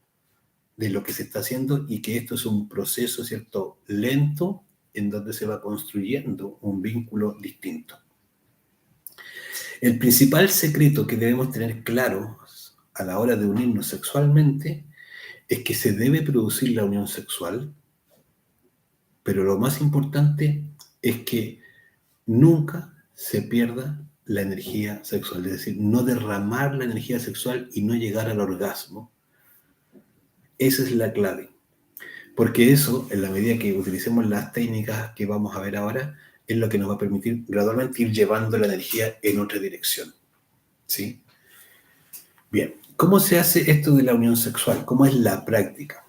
de lo que se está haciendo y que esto es un proceso, ¿cierto?, lento en donde se va construyendo un vínculo distinto. El principal secreto que debemos tener claro a la hora de unirnos sexualmente es que se debe producir la unión sexual, pero lo más importante es que nunca se pierda la energía sexual, es decir, no derramar la energía sexual y no llegar al orgasmo. Esa es la clave, porque eso, en la medida que utilicemos las técnicas que vamos a ver ahora, es lo que nos va a permitir gradualmente ir llevando la energía en otra dirección, ¿sí? Bien, ¿cómo se hace esto de la unión sexual? ¿Cómo es la práctica?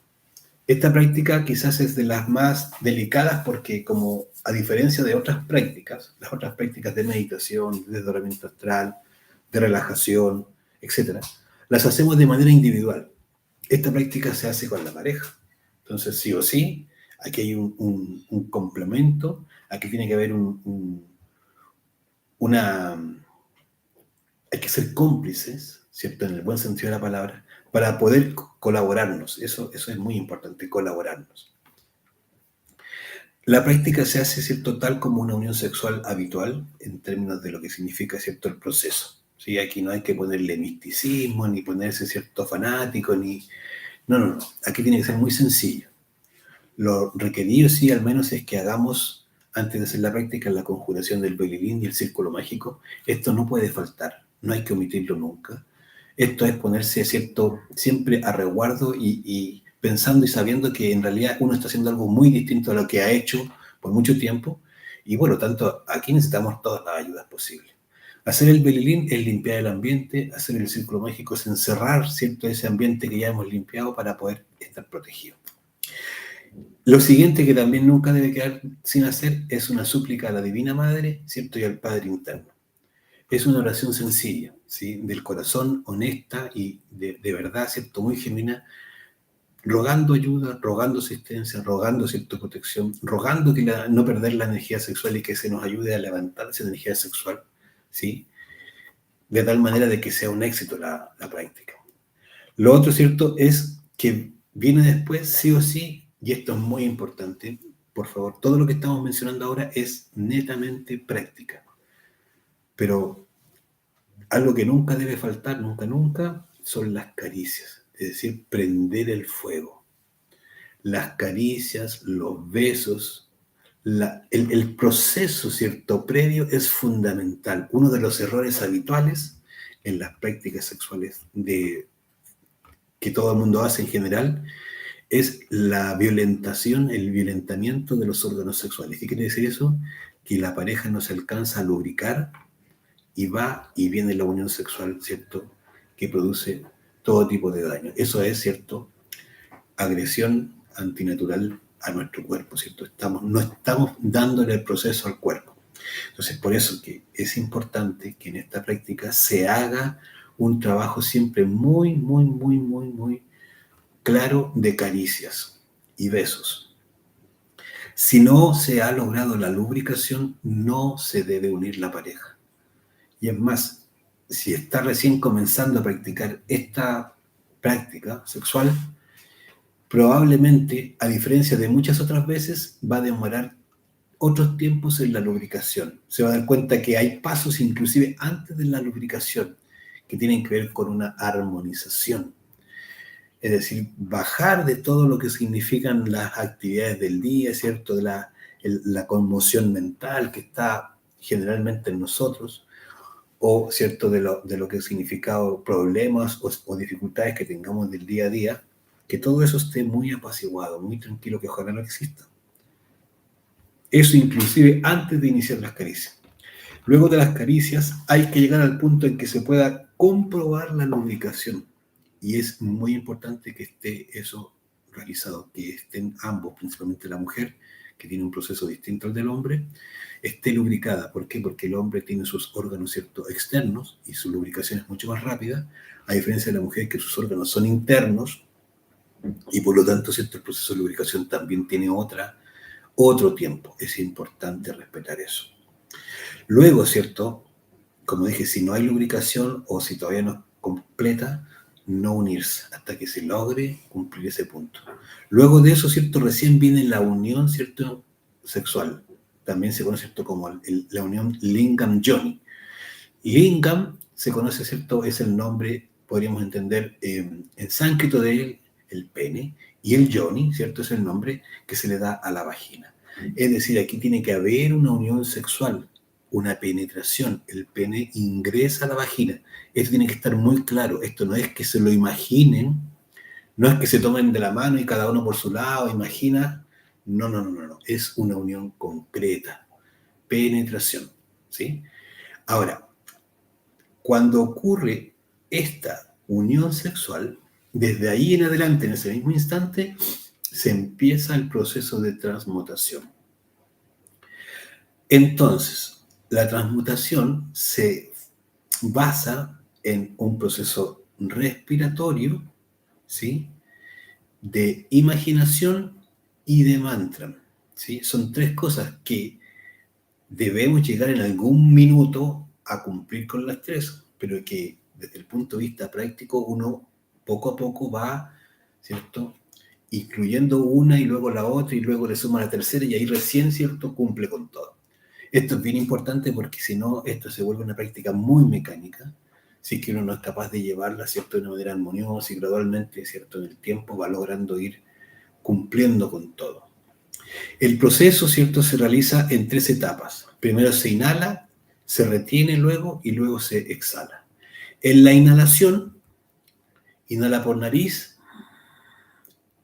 Esta práctica quizás es de las más delicadas porque, como a diferencia de otras prácticas, las otras prácticas de meditación, de desdoblamiento astral, de relajación, etc., las hacemos de manera individual. Esta práctica se hace con la pareja. Entonces, sí o sí, aquí hay un complemento, aquí tiene que haber una... Hay que ser cómplices, ¿cierto?, en el buen sentido de la palabra, para poder colaborarnos. Eso es muy importante, colaborarnos. La práctica se hace, ¿cierto?, tal como una unión sexual habitual, en términos de lo que significa, ¿cierto?, el proceso. ¿Sí? Aquí no hay que ponerle misticismo, ni ponerse, ¿cierto?, fanático, ni... No, no, no. Aquí tiene que ser muy sencillo. Lo requerido, sí, al menos es que hagamos, antes de hacer la práctica, la conjuración del Boirilín y el círculo mágico. Esto no puede faltar, no hay que omitirlo nunca. Esto es ponerse, ¿cierto?, siempre a resguardo y pensando y sabiendo que en realidad uno está haciendo algo muy distinto a lo que ha hecho por mucho tiempo, y por lo tanto aquí necesitamos todas las ayudas posibles. Hacer el belilín es limpiar el ambiente, hacer el círculo mágico es encerrar, ¿cierto?, ese ambiente que ya hemos limpiado para poder estar protegidos. Lo siguiente que también nunca debe quedar sin hacer es una súplica a la Divina Madre, ¿cierto?, y al Padre Interno. Es una oración sencilla, ¿sí?, del corazón, honesta y de verdad, ¿cierto?, muy genuina, rogando ayuda, rogando asistencia, rogando, ¿cierto?, protección, rogando que no perder la energía sexual y que se nos ayude a levantar esa energía sexual, ¿sí?, de tal manera de que sea un éxito la práctica. Lo otro, ¿cierto?, es que viene después, sí o sí, y esto es muy importante, por favor, todo lo que estamos mencionando ahora es netamente práctica, pero algo que nunca debe faltar, nunca, nunca, son las caricias, es decir, prender el fuego. Las caricias, los besos, el proceso, ¿cierto?, previo es fundamental. Uno de los errores habituales en las prácticas sexuales que todo el mundo hace en general es la violentación, el violentamiento de los órganos sexuales. ¿Qué quiere decir eso? Que la pareja no se alcanza a lubricar y va y viene la unión sexual, ¿cierto?, que produce todo tipo de daño. Eso es, ¿cierto?, agresión antinatural a nuestro cuerpo, ¿cierto? No estamos dándole el proceso al cuerpo. Entonces, por eso que es importante que en esta práctica se haga un trabajo siempre muy, muy, muy, muy, muy claro de caricias y besos. Si no se ha logrado la lubricación, no se debe unir la pareja. Y es más, si está recién comenzando a practicar esta práctica sexual, probablemente, a diferencia de muchas otras veces, va a demorar otros tiempos en la lubricación. Se va a dar cuenta que hay pasos inclusive antes de la lubricación que tienen que ver con una armonización. Es decir, bajar de todo lo que significan las actividades del día, ¿cierto?, de la conmoción mental que está generalmente en nosotros, o, ¿cierto?, de lo que ha significado problemas o dificultades que tengamos del día a día, que todo eso esté muy apaciguado, muy tranquilo, que ojalá no exista. Eso inclusive antes de iniciar las caricias. Luego de las caricias hay que llegar al punto en que se pueda comprobar la lubricación. Y es muy importante que esté eso realizado, que estén ambos, principalmente la mujer, que tiene un proceso distinto al del hombre, esté lubricada. ¿Por qué? Porque el hombre tiene sus órganos, ¿cierto?, externos y su lubricación es mucho más rápida, a diferencia de la mujer que sus órganos son internos y por lo tanto, ¿cierto?, el proceso de lubricación también tiene otro tiempo. Es importante respetar eso. Luego, ¿cierto?, como dije, si no hay lubricación o si todavía no es completa, no unirse hasta que se logre cumplir ese punto. Luego de eso, ¿cierto?, recién viene la unión, ¿cierto?, sexual. También se conoce, ¿cierto?, como la unión Lingam-Yoni. Lingam se conoce, ¿cierto?, es el nombre, podríamos entender, en sánscrito de él, el pene, y el Yoni, ¿cierto?, es el nombre que se le da a la vagina. Es decir, aquí tiene que haber una unión sexual, una penetración, el pene ingresa a la vagina. Esto tiene que estar muy claro. Esto no es que se lo imaginen, no es que se tomen de la mano y cada uno por su lado imagina. No, no, no, no, no. Es una unión concreta, penetración, ¿sí? Ahora, cuando ocurre esta unión sexual, desde ahí en adelante, en ese mismo instante, se empieza el proceso de transmutación. Entonces, la transmutación se basa en un proceso respiratorio, ¿sí?, de imaginación y de mantra, ¿sí? Son tres cosas que debemos llegar en algún minuto a cumplir con las tres, pero que desde el punto de vista práctico uno poco a poco va, ¿cierto?, incluyendo una y luego la otra y luego le suma la tercera y ahí recién, ¿cierto?, cumple con todo. Esto es bien importante porque si no, esto se vuelve una práctica muy mecánica, si es que uno no es capaz de llevarla, ¿cierto?, de una manera armoniosa y gradualmente, ¿cierto?, en el tiempo va logrando ir cumpliendo con todo. El proceso, ¿cierto?, se realiza en tres etapas. Primero se inhala, se retiene luego y luego se exhala. En la inhalación, inhala por nariz,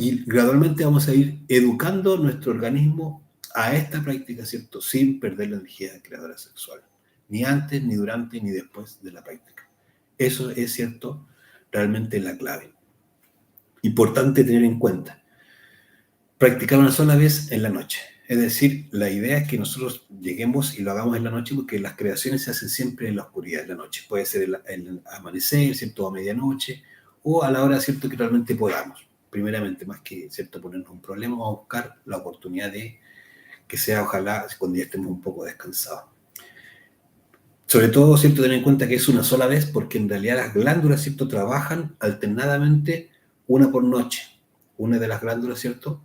Y gradualmente vamos a ir educando nuestro organismo a esta práctica, ¿cierto? Sin perder la energía creadora sexual. Ni antes, ni durante, ni después de la práctica. Eso es, ¿cierto? Realmente la clave. Importante tener en cuenta. Practicar una sola vez en la noche. Es decir, la idea es que nosotros lleguemos y lo hagamos en la noche porque las creaciones se hacen siempre en la oscuridad, en la noche. Puede ser el amanecer, ¿cierto? A medianoche o a la hora, ¿cierto? Que realmente podamos. Primeramente, más que, ¿cierto? Ponernos un problema, vamos a buscar la oportunidad de que sea, ojalá, cuando ya estemos un poco descansados. Sobre todo, ¿cierto? Tener en cuenta que es una sola vez porque en realidad las glándulas, ¿cierto? Trabajan alternadamente una por noche. Una de las glándulas, ¿cierto?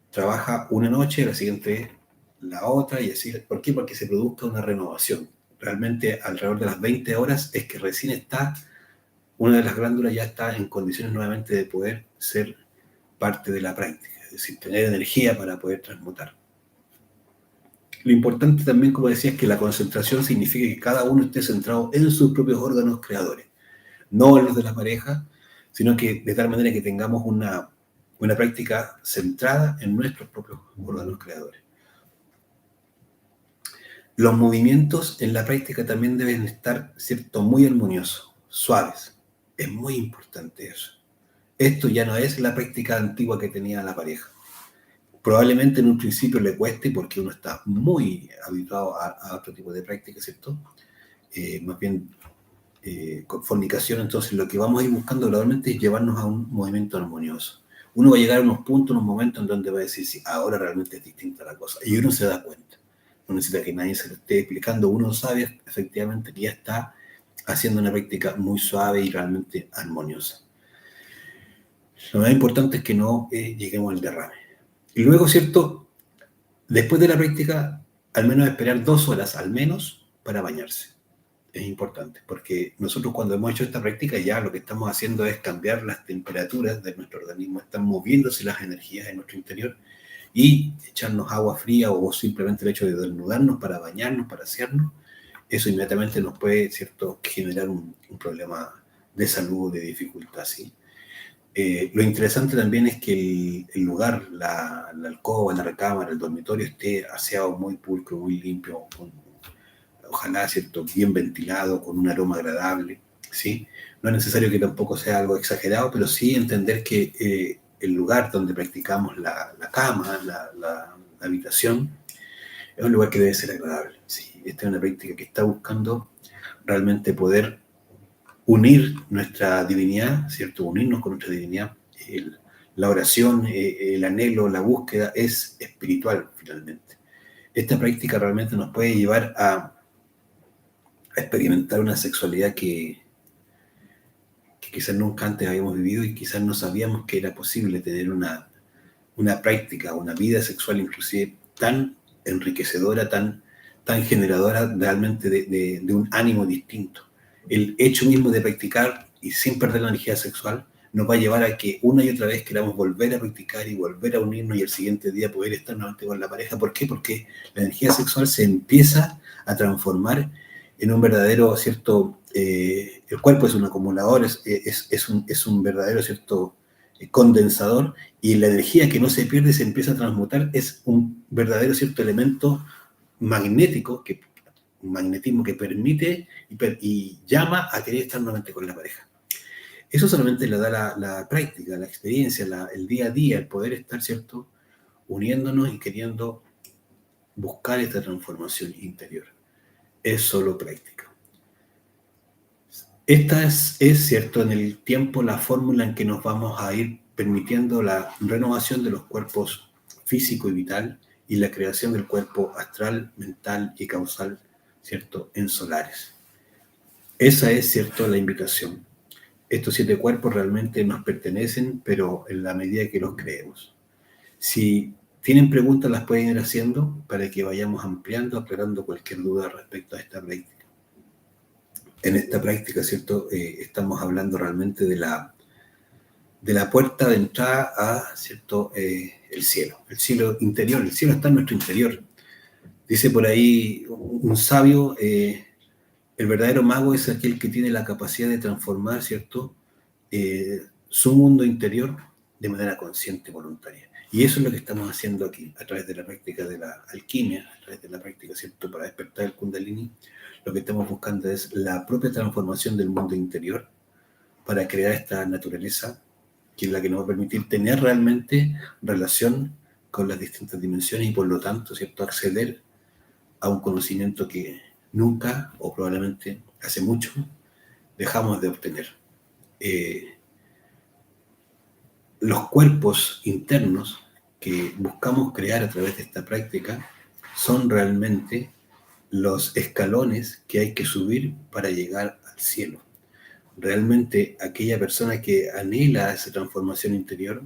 Trabaja una noche, la siguiente la otra, y así. ¿Por qué? Porque se produzca una renovación. Realmente alrededor de las 20 horas es que recién está, una de las glándulas ya está en condiciones nuevamente de poder ser parte de la práctica, es decir, tener energía para poder transmutar. Lo importante también, como decía, es que la concentración significa que cada uno esté centrado en sus propios órganos creadores, no en los de la pareja, sino que de tal manera que tengamos una práctica centrada en nuestros propios órganos creadores. Los movimientos en la práctica también deben estar, ¿cierto?, muy armoniosos, suaves. Es muy importante eso. Esto ya no es la práctica antigua que tenía la pareja. Probablemente en un principio le cueste porque uno está muy habituado a otro tipo de práctica, ¿cierto? Más bien con fornicación, entonces lo que vamos a ir buscando gradualmente es llevarnos a un movimiento armonioso. Uno va a llegar a unos puntos, unos momentos en donde va a decir, sí, ahora realmente es distinta la cosa. Y uno se da cuenta. No necesita que nadie se lo esté explicando. Uno sabe efectivamente que ya está haciendo una práctica muy suave y realmente armoniosa. Lo más importante es que no lleguemos al derrame. Y luego, ¿cierto? Después de la práctica, al menos esperar 2 horas, al menos, para bañarse. Es importante, porque nosotros cuando hemos hecho esta práctica ya lo que estamos haciendo es cambiar las temperaturas de nuestro organismo, están moviéndose las energías en nuestro interior y echarnos agua fría o simplemente el hecho de desnudarnos para bañarnos, para asearnos, eso inmediatamente nos puede, ¿cierto?, generar un problema de salud, de dificultad, ¿sí? Lo interesante también es que el lugar, la alcoba, la recámara, el dormitorio esté aseado muy pulcro, muy limpio, ojalá, ¿cierto?, bien ventilado, con un aroma agradable, ¿sí? No es necesario que tampoco sea algo exagerado, pero sí entender que el lugar donde practicamos la cama, la habitación, es un lugar que debe ser agradable, ¿sí? Esta es una práctica que está buscando realmente poder unir nuestra divinidad, ¿cierto? Unirnos con nuestra divinidad. La oración, el anhelo, la búsqueda es espiritual, finalmente. Esta práctica realmente nos puede llevar a experimentar una sexualidad que quizás nunca antes habíamos vivido y quizás no sabíamos que era posible tener una práctica, una vida sexual inclusive tan enriquecedora, tan generadora realmente de un ánimo distinto. El hecho mismo de practicar y sin perder la energía sexual nos va a llevar a que una y otra vez queramos volver a practicar y volver a unirnos y el siguiente día poder estar nuevamente con la pareja. ¿Por qué? Porque la energía sexual se empieza a transformar en un verdadero, ¿cierto? El cuerpo es un acumulador, es un verdadero, ¿cierto?, condensador, y la energía que no se pierde se empieza a transmutar, es un verdadero, cierto, elemento magnético, un magnetismo que permite y llama a querer estar nuevamente con la pareja. Eso solamente le da la práctica, la experiencia, el día a día, el poder estar, ¿cierto?, uniéndonos y queriendo buscar esta transformación interior. Es solo práctica. Esta es, cierto, en el tiempo la fórmula en que nos vamos a ir permitiendo la renovación de los cuerpos físico y vital y la creación del cuerpo astral, mental y causal, ¿cierto?, en solares. Esa es, cierto, la invitación. Estos 7 cuerpos realmente nos pertenecen, pero en la medida que los creemos. Si tienen preguntas, las pueden ir haciendo para que vayamos ampliando, aclarando cualquier duda respecto a esta práctica. En esta práctica, ¿cierto? Estamos hablando realmente de la puerta de entrada a, ¿cierto?, el cielo interior. El cielo está en nuestro interior. Dice por ahí un sabio, el verdadero mago es aquel que tiene la capacidad de transformar, ¿cierto?, su mundo interior de manera consciente y voluntaria. Y eso es lo que estamos haciendo aquí, a través de la práctica de la alquimia, a través de la práctica, ¿cierto?, para despertar el Kundalini. Lo que estamos buscando es la propia transformación del mundo interior para crear esta naturaleza que es la que nos va a permitir tener realmente relación con las distintas dimensiones y por lo tanto, ¿cierto?, acceder a un conocimiento que nunca o probablemente hace mucho dejamos de obtener. Los cuerpos internos que buscamos crear a través de esta práctica son realmente los escalones que hay que subir para llegar al cielo. Realmente aquella persona que anhela esa transformación interior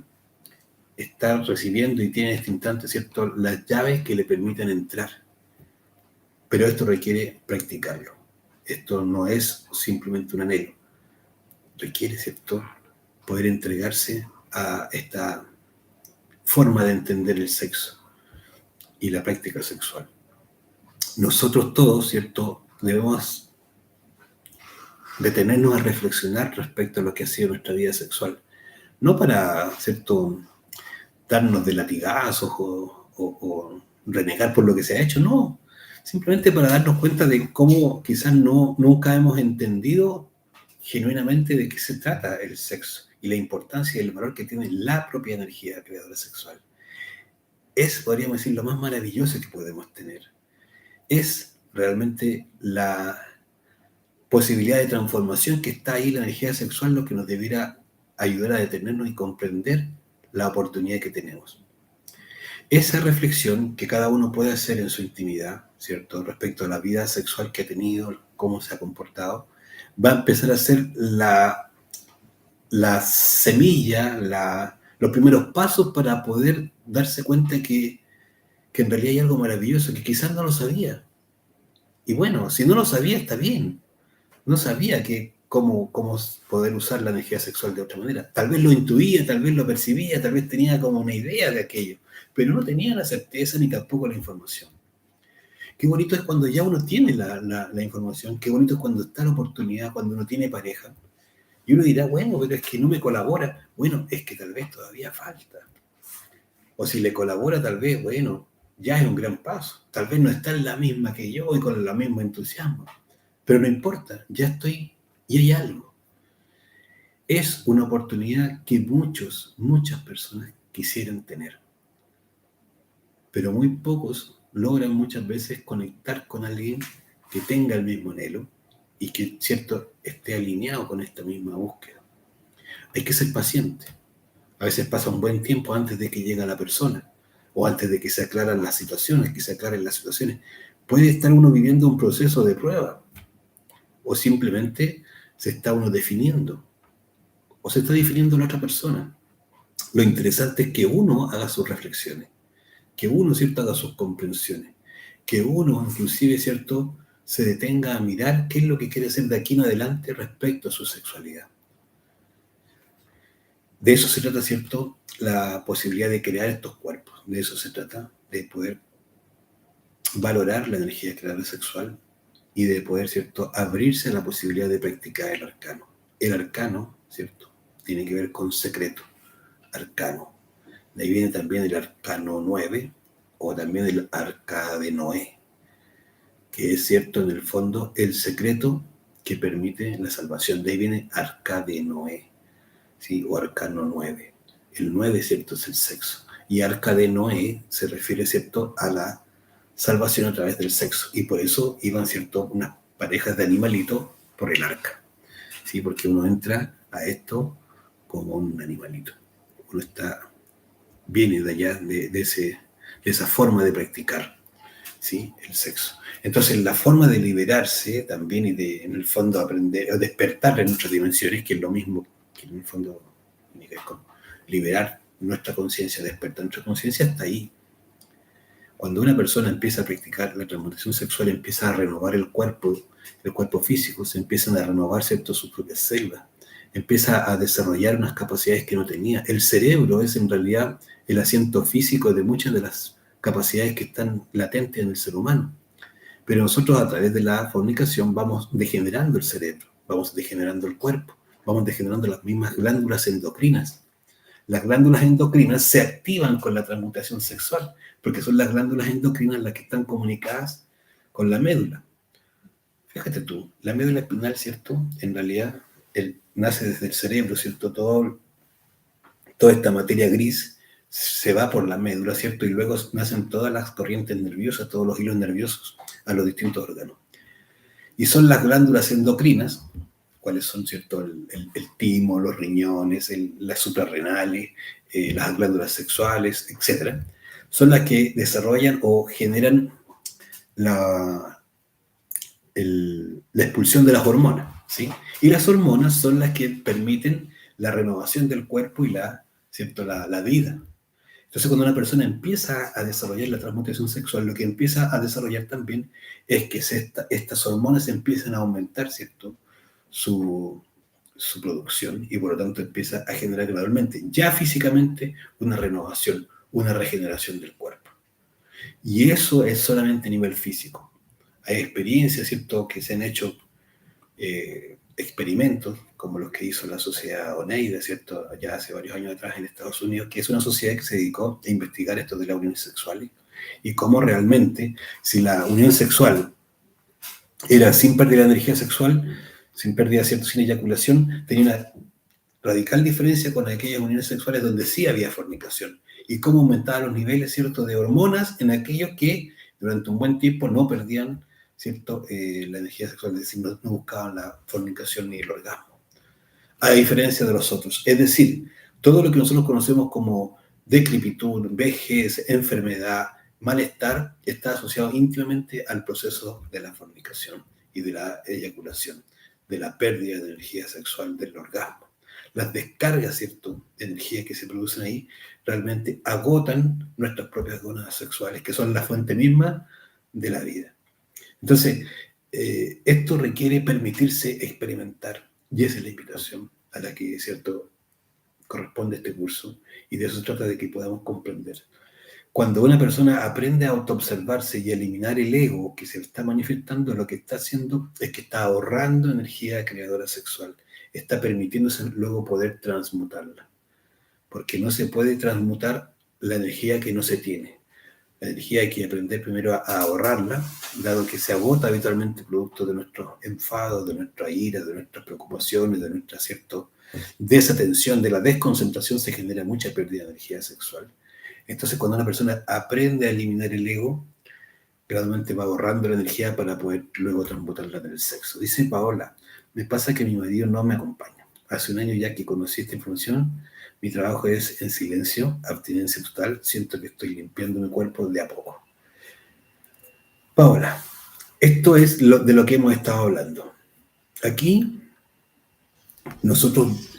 está recibiendo y tiene en este instante, ¿cierto?, las llaves que le permiten entrar. Pero esto requiere practicarlo. Esto no es simplemente un anhelo. Requiere, ¿cierto?, poder entregarse a esta forma de entender el sexo y la práctica sexual. Nosotros todos, ¿cierto?, debemos detenernos a reflexionar respecto a lo que ha sido nuestra vida sexual. No para, ¿cierto?, darnos de latigazos o renegar por lo que se ha hecho, no. Simplemente para darnos cuenta de cómo quizás nunca hemos entendido genuinamente de qué se trata el sexo y la importancia y el valor que tiene la propia energía creadora sexual. Es, podríamos decir, lo más maravilloso que podemos tener. Es realmente la posibilidad de transformación que está ahí, la energía sexual, lo que nos debiera ayudar a detenernos y comprender la oportunidad que tenemos. Esa reflexión que cada uno puede hacer en su intimidad, ¿cierto?, respecto a la vida sexual que ha tenido, cómo se ha comportado, va a empezar a ser la semilla, los primeros pasos para poder darse cuenta que en realidad hay algo maravilloso, que quizás no lo sabía. Y bueno, si no lo sabía, está bien. No sabía cómo poder usar la energía sexual de otra manera. Tal vez lo intuía, tal vez lo percibía, tal vez tenía como una idea de aquello, pero no tenía la certeza ni tampoco la información. Qué bonito es cuando ya uno tiene la información, qué bonito es cuando está la oportunidad, cuando uno tiene pareja. Y uno dirá, bueno, pero es que no me colabora. Bueno, es que tal vez todavía falta. O si le colabora, tal vez, bueno, ya es un gran paso. Tal vez no está en la misma que yo y con el mismo entusiasmo. Pero no importa, ya estoy y hay algo. Es una oportunidad que muchas personas quisieran tener. Pero muy pocos logran muchas veces conectar con alguien que tenga el mismo anhelo y que, cierto, esté alineado con esta misma búsqueda. Hay que ser paciente. A veces pasa un buen tiempo antes de que llegue la persona o antes de que se aclaren las situaciones, Puede estar uno viviendo un proceso de prueba o simplemente se está uno definiendo o se está definiendo la otra persona. Lo interesante es que uno haga sus reflexiones, que uno, ¿cierto?, haga sus comprensiones, que uno, inclusive, ¿cierto?, se detenga a mirar qué es lo que quiere hacer de aquí en adelante respecto a su sexualidad. De eso se trata, ¿cierto?, la posibilidad de crear estos cuerpos. De eso se trata, de poder valorar la energía creadora sexual y de poder, ¿cierto?, abrirse a la posibilidad de practicar el arcano. El arcano, ¿cierto?, tiene que ver con secreto, arcano. De ahí viene también el arcano 9 o también el arca de Noé, que es, cierto, en el fondo el secreto que permite la salvación. De ahí viene arca de Noé, ¿sí?, o arcano 9. El 9, ¿cierto?, es el sexo. Y arca de Noé se refiere, ¿cierto?, a la salvación a través del sexo. Y por eso iban, ¿cierto?, unas parejas de animalitos por el arca, ¿sí?, porque uno entra a esto como un animalito. Uno viene de allá, de esa forma de practicar, ¿sí?, el sexo. Entonces, la forma de liberarse también y de, en el fondo, aprender a despertar en otras dimensiones, que es lo mismo que en el fondo tiene que ver con liberar nuestra conciencia, despertar nuestra conciencia, está ahí. Cuando una persona empieza a practicar la transmutación sexual, empieza a renovar el cuerpo físico, se empiezan a renovar, ¿cierto?, sus propias células, empieza a desarrollar unas capacidades que no tenía. El cerebro es en realidad el asiento físico de muchas de las capacidades que están latentes en el ser humano. Pero nosotros, a través de la fornicación, vamos degenerando el cerebro, vamos degenerando el cuerpo, vamos degenerando las mismas glándulas endocrinas. Las glándulas endocrinas se activan con la transmutación sexual, porque son las glándulas endocrinas las que están comunicadas con la médula. Fíjate tú, la médula espinal, ¿cierto? En realidad nace desde el cerebro, ¿cierto? Toda esta materia gris se va por la médula, ¿cierto? Y luego nacen todas las corrientes nerviosas, todos los hilos nerviosos a los distintos órganos. Y son las glándulas endocrinas, cuáles son, ¿cierto? El timo, los riñones, las suprarrenales, las glándulas sexuales, etc. Son las que desarrollan o generan la expulsión de las hormonas, ¿sí? Y las hormonas son las que permiten la renovación del cuerpo y ¿cierto? La vida. Entonces, cuando una persona empieza a desarrollar la transmutación sexual, lo que empieza a desarrollar también es que estas hormonas empiezan a aumentar, ¿cierto? Su producción, y por lo tanto empieza a generar gradualmente, ya físicamente, una renovación, una regeneración del cuerpo. Y eso es solamente a nivel físico. Hay experiencias, ¿cierto?, que se han hecho experimentos, como los que hizo la sociedad Oneida, ¿cierto?, ya hace varios años atrás en Estados Unidos, que es una sociedad que se dedicó a investigar esto de las uniones sexuales y cómo realmente, si la unión sexual era sin pérdida de energía sexual, sin pérdida, ¿cierto?, sin eyaculación, tenía una radical diferencia con aquellas uniones sexuales donde sí había fornicación, y cómo aumentaban los niveles, ¿cierto?, de hormonas en aquellos que durante un buen tiempo no perdían, ¿cierto?, la energía sexual, es decir, no buscaban la fornicación ni el orgasmo, a diferencia de los otros. Es decir, todo lo que nosotros conocemos como decrepitud, vejez, enfermedad, malestar, está asociado íntimamente al proceso de la fornicación y de la eyaculación, de la pérdida de energía sexual, del orgasmo. Las descargas, ¿cierto?, de energía que se producen ahí realmente agotan nuestras propias gónadas sexuales, que son la fuente misma de la vida. Entonces, esto requiere permitirse experimentar, y esa es la invitación a la que, ¿cierto?, corresponde este curso, y de eso se trata, de que podamos comprender. Cuando una persona aprende a autoobservarse y a eliminar el ego que se está manifestando, lo que está haciendo es que está ahorrando energía creadora sexual, está permitiéndose luego poder transmutarla, porque no se puede transmutar la energía que no se tiene. La energía hay que aprender primero a ahorrarla, dado que se agota habitualmente producto de nuestros enfados, de nuestra ira, de nuestras preocupaciones, de nuestra desatención, de la desconcentración, se genera mucha pérdida de energía sexual. Entonces, cuando una persona aprende a eliminar el ego, gradualmente va ahorrando la energía para poder luego transmutarla en el sexo. Dice Paola, me pasa que mi marido no me acompaña. Hace un año ya que conocí esta información, mi trabajo es en silencio, abstinencia total, siento que estoy limpiando mi cuerpo de a poco. Paola, esto es de lo que hemos estado hablando. Aquí nosotros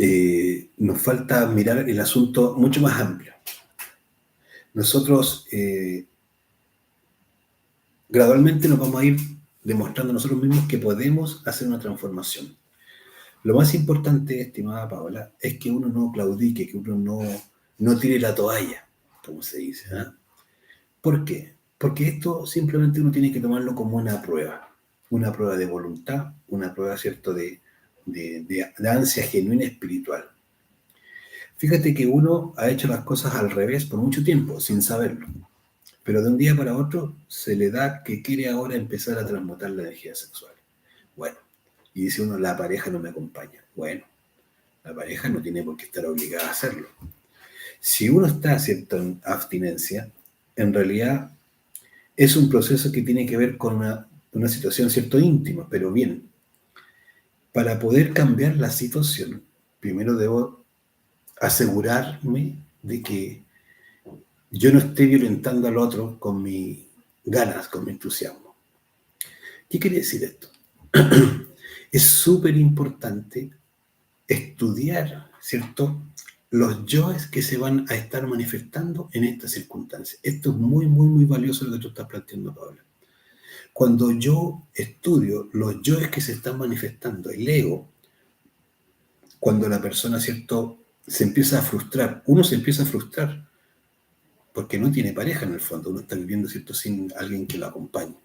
nos falta mirar el asunto mucho más amplio. Nosotros gradualmente nos vamos a ir demostrando nosotros mismos que podemos hacer una transformación. Lo más importante, estimada Paola, es que uno no claudique, que uno no tire la toalla, como se dice. ¿Eh? ¿Por qué? Porque esto simplemente uno tiene que tomarlo como una prueba de voluntad, una prueba, ¿cierto?, de ansia genuina espiritual. Fíjate que uno ha hecho las cosas al revés por mucho tiempo, sin saberlo. Pero de un día para otro se le da que quiere ahora empezar a transmutar la energía sexual. Bueno, y dice uno, la pareja no me acompaña. Bueno, la pareja no tiene por qué estar obligada a hacerlo. Si uno está, ¿cierto?, en abstinencia, en realidad es un proceso que tiene que ver con una situación, ¿cierto?, íntima, pero bien. Para poder cambiar la situación, primero debo asegurarme de que yo no esté violentando al otro con mis ganas, con mi entusiasmo. ¿Qué quiere decir esto? Es súper importante estudiar, ¿cierto?, los yoes que se van a estar manifestando en estas circunstancias. Esto es muy, muy, muy valioso lo que tú estás planteando, Paola. Cuando yo estudio los yoes que se están manifestando, el ego, cuando la persona, ¿cierto?, se empieza a frustrar, uno se empieza a frustrar porque no tiene pareja en el fondo, uno está viviendo, ¿cierto?, sin alguien que lo acompañe.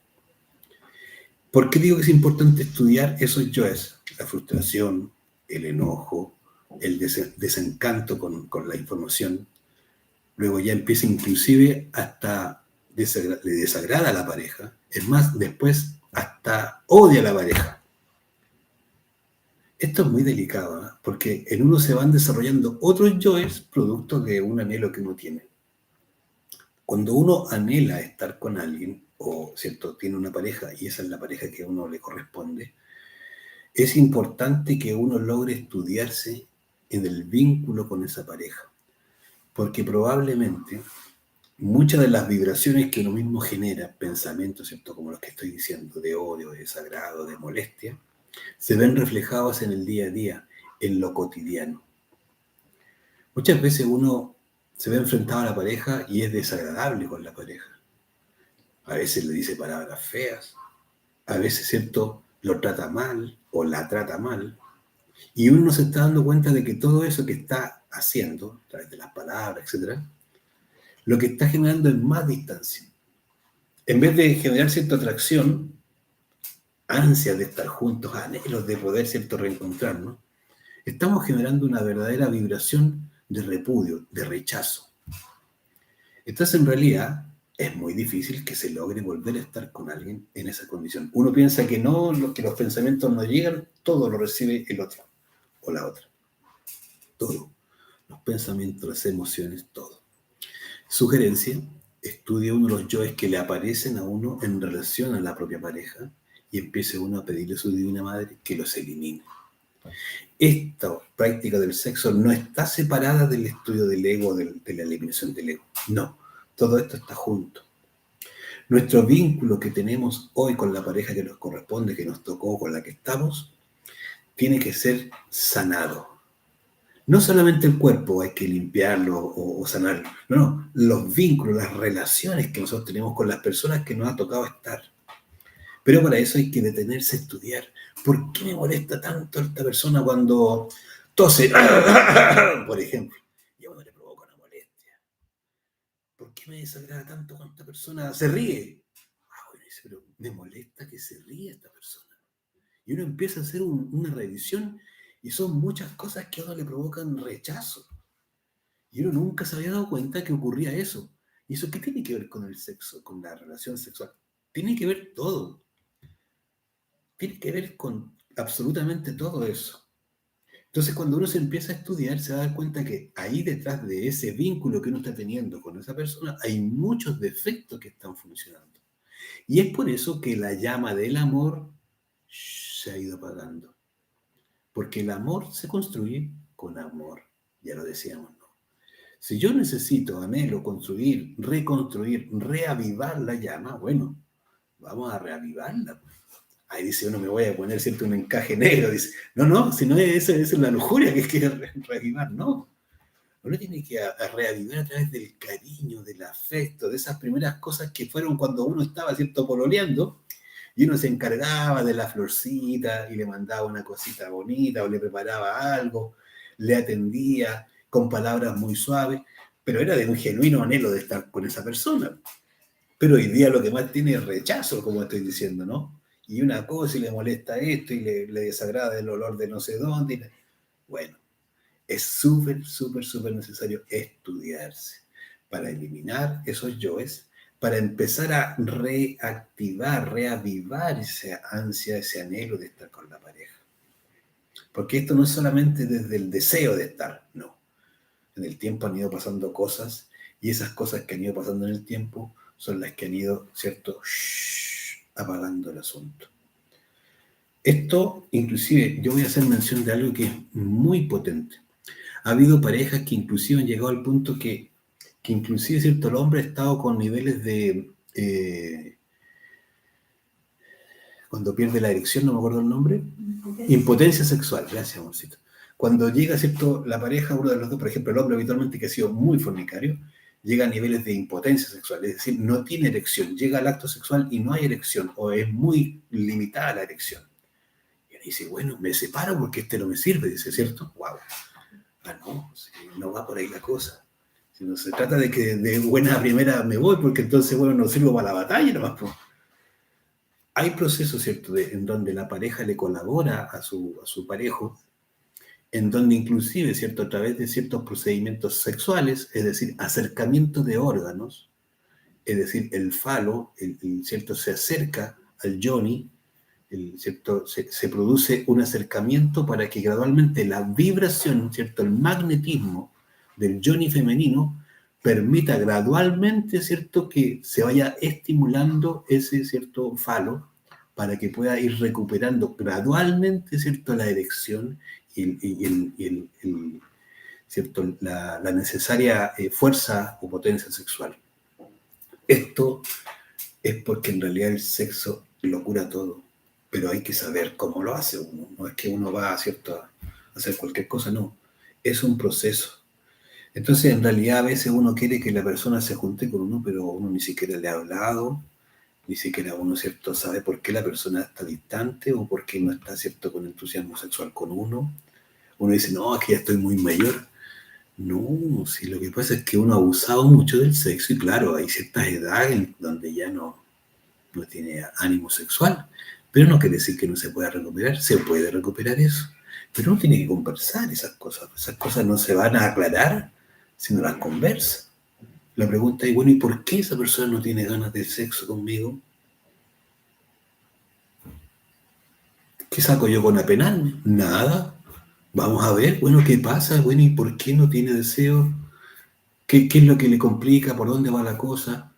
¿Por qué digo que es importante estudiar esos yoes? La frustración, el enojo, el desencanto con la información. Luego ya empieza inclusive hasta le desagrada a la pareja. Es más, después hasta odia a la pareja. Esto es muy delicado, ¿eh? Porque en uno se van desarrollando otros yoes producto de un anhelo que uno tiene. Cuando uno anhela estar con alguien, o cierto, tiene una pareja y esa es la pareja que a uno le corresponde, es importante que uno logre estudiarse en el vínculo con esa pareja, porque probablemente muchas de las vibraciones que uno mismo genera, pensamientos, ¿cierto?, como los que estoy diciendo, de odio, de desagrado, de molestia, se ven reflejados en el día a día, en lo cotidiano. Muchas veces uno se ve enfrentado a la pareja y es desagradable con la pareja. A veces le dice palabras feas, a veces, ¿cierto?, lo trata mal o la trata mal. Y uno se está dando cuenta de que todo eso que está haciendo, a través de las palabras, etcétera, lo que está generando es más distancia. En vez de generar cierta atracción, ansias de estar juntos, anhelos de poder, cierto, reencontrarnos, estamos generando una verdadera vibración de repudio, de rechazo. Entonces, en realidad, es muy difícil que se logre volver a estar con alguien en esa condición. Uno piensa que no, que los pensamientos no llegan, todo lo recibe el otro o la otra. Todo. Los pensamientos, las emociones, todo. Sugerencia: estudie uno de los yoes que le aparecen a uno en relación a la propia pareja y empiece uno a pedirle a su divina madre que los elimine. Esta práctica del sexo no está separada del estudio del ego, de la eliminación del ego. No, todo esto está junto. Nuestro vínculo que tenemos hoy con la pareja que nos corresponde, que nos tocó, con la que estamos, tiene que ser sanado. No solamente el cuerpo hay que limpiarlo o sanarlo, no, los vínculos, las relaciones que nosotros tenemos con las personas que nos ha tocado estar. Pero para eso hay que detenerse a estudiar. ¿Por qué me molesta tanto esta persona cuando tose? Por ejemplo. Y a uno le provoca una molestia. ¿Por qué me desagrada tanto cuando esta persona se ríe? Bueno, dice, pero me molesta que se ríe esta persona. Y uno empieza a hacer una revisión y son muchas cosas que a uno le provocan rechazo. Y uno nunca se había dado cuenta que ocurría eso. ¿Y eso qué tiene que ver con el sexo, con la relación sexual? Tiene que ver todo. Tiene que ver con absolutamente todo eso. Entonces, cuando uno se empieza a estudiar, se va a dar cuenta que ahí detrás de ese vínculo que uno está teniendo con esa persona, hay muchos defectos que están funcionando. Y es por eso que la llama del amor se ha ido apagando. Porque el amor se construye con amor. Ya lo decíamos, ¿no? Si yo necesito, anhelo, construir, reconstruir, reavivar la llama, bueno, vamos a reavivarla. Ahí dice uno, me voy a poner, ¿cierto?, un encaje negro. Dice, no, si no es eso, es la lujuria que quiere reavivar, no. Uno tiene que reavivar a través del cariño, del afecto, de esas primeras cosas que fueron cuando uno estaba, ¿cierto?, pololeando, y uno se encargaba de la florcita y le mandaba una cosita bonita o le preparaba algo, le atendía con palabras muy suaves, pero era de un genuino anhelo de estar con esa persona. Pero hoy día lo que más tiene es rechazo, como estoy diciendo, ¿no? Y una cosa y le molesta esto y le desagrada el olor de no sé dónde. Bueno, es súper, súper, súper necesario estudiarse para eliminar esos yoes, para empezar a reactivar, reavivar esa ansia, ese anhelo de estar con la pareja. Porque esto no es solamente desde el deseo de estar, no. En el tiempo han ido pasando cosas y esas cosas que han ido pasando en el tiempo son las que han ido, ¿cierto?, apagando el asunto. Esto, inclusive, yo voy a hacer mención de algo que es muy potente. Ha habido parejas que inclusive han llegado al punto que inclusive, ¿cierto?, el hombre ha estado con niveles de... cuando pierde la erección, no me acuerdo el nombre. Impotencia sexual, gracias, amorcito. Cuando llega, ¿cierto?, la pareja, uno de los dos, por ejemplo, el hombre habitualmente que ha sido muy fornicario, llega a niveles de impotencia sexual, es decir, no tiene erección, llega al acto sexual y no hay erección, o es muy limitada la erección. Y uno dice, bueno, me separo porque este no me sirve, dice, ¿cierto? ¡Wow! No, no va por ahí la cosa. Si no se trata de que de buena primera me voy, porque entonces, bueno, no sirvo para la batalla nomás, pues. Hay procesos, ¿cierto?, en donde la pareja le colabora a su parejo en donde inclusive, ¿cierto?, a través de ciertos procedimientos sexuales, es decir, acercamiento de órganos, es decir, el falo, ¿cierto?, se acerca al yoni, ¿cierto?, se produce un acercamiento para que gradualmente la vibración, ¿cierto?, el magnetismo del yoni femenino permita gradualmente, ¿cierto?, que se vaya estimulando ese, ¿cierto?, falo para que pueda ir recuperando gradualmente, ¿cierto?, la erección y ¿cierto?, la necesaria fuerza o potencia sexual. Esto es porque en realidad el sexo lo cura todo, pero hay que saber cómo lo hace uno. No es que uno va, ¿cierto?, a hacer cualquier cosa, no. Es un proceso. Entonces, en realidad, a veces uno quiere que la persona se junte con uno, pero uno ni siquiera le ha hablado, ni siquiera uno, ¿cierto?, sabe por qué la persona está distante o por qué no está, ¿cierto?, con entusiasmo sexual con uno. Uno dice, no, es que ya estoy muy mayor. No, si lo que pasa es que uno ha abusado mucho del sexo y claro, hay ciertas edades en donde ya no tiene ánimo sexual, pero no quiere decir que no se pueda recuperar, se puede recuperar eso, pero uno tiene que conversar esas cosas no se van a aclarar si no las conversa. La pregunta es, bueno, ¿y por qué esa persona no tiene ganas de sexo conmigo? ¿Qué saco yo con apenarme? Nada. Vamos a ver, bueno, ¿qué pasa? Bueno, ¿y por qué no tiene deseo? ¿Qué es lo que le complica? ¿Por dónde va la cosa?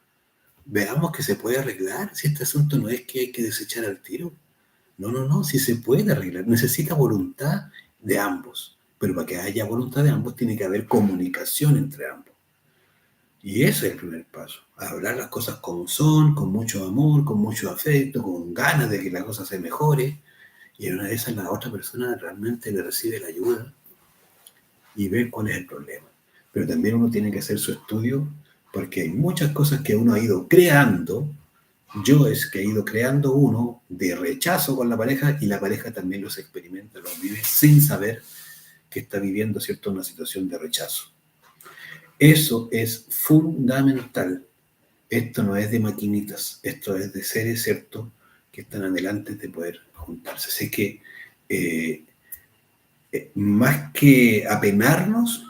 Veamos que se puede arreglar. Si este asunto no es que hay que desechar al tiro. No, no, no, si se puede arreglar. Necesita voluntad de ambos. Pero para que haya voluntad de ambos tiene que haber comunicación entre ambos. Y ese es el primer paso. Hablar las cosas como son, con mucho amor, con mucho afecto, con ganas de que la cosa se mejore. Y en una de esas la otra persona realmente le recibe la ayuda y ver cuál es el problema. Pero también uno tiene que hacer su estudio porque hay muchas cosas que uno ha ido creando. Yo es que he ido creando uno de rechazo con la pareja y la pareja también los experimenta, los vive sin saber que está viviendo, ¿cierto?, una situación de rechazo. Eso es fundamental. Esto no es de maquinitas, esto es de seres, ¿cierto?, que están adelante de poder juntarse. Así que eh, más que apenarnos,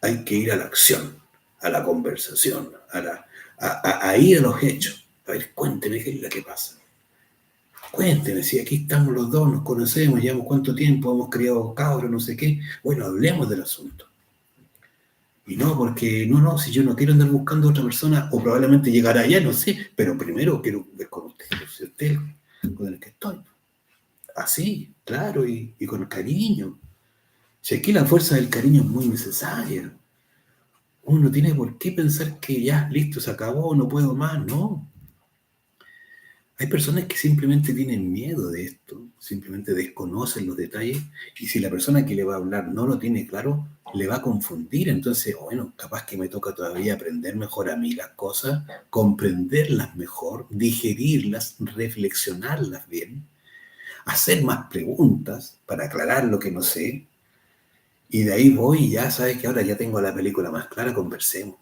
hay que ir a la acción, a la conversación, a ir a los hechos. A ver, cuénteme qué es lo que pasa. Cuénteme, si aquí estamos los dos, nos conocemos, llevamos cuánto tiempo, hemos criado cabros, no sé qué. Bueno, hablemos del asunto. Y no, porque no, si yo no quiero andar buscando a otra persona, o probablemente llegará allá, no sé, pero primero quiero ver con usted, si usted con el que estoy. Así, claro, y con cariño. Si aquí la fuerza del cariño es muy necesaria. Uno no tiene por qué pensar que ya, listo, se acabó, no puedo más, no. Hay personas que simplemente tienen miedo de esto, simplemente desconocen los detalles y si la persona que le va a hablar no lo tiene claro, le va a confundir. Entonces, bueno, capaz que me toca todavía aprender mejor a mí las cosas, comprenderlas mejor, digerirlas, reflexionarlas bien, hacer más preguntas para aclarar lo que no sé. Y de ahí voy y ya sabes que ahora ya tengo la película más clara, conversemos.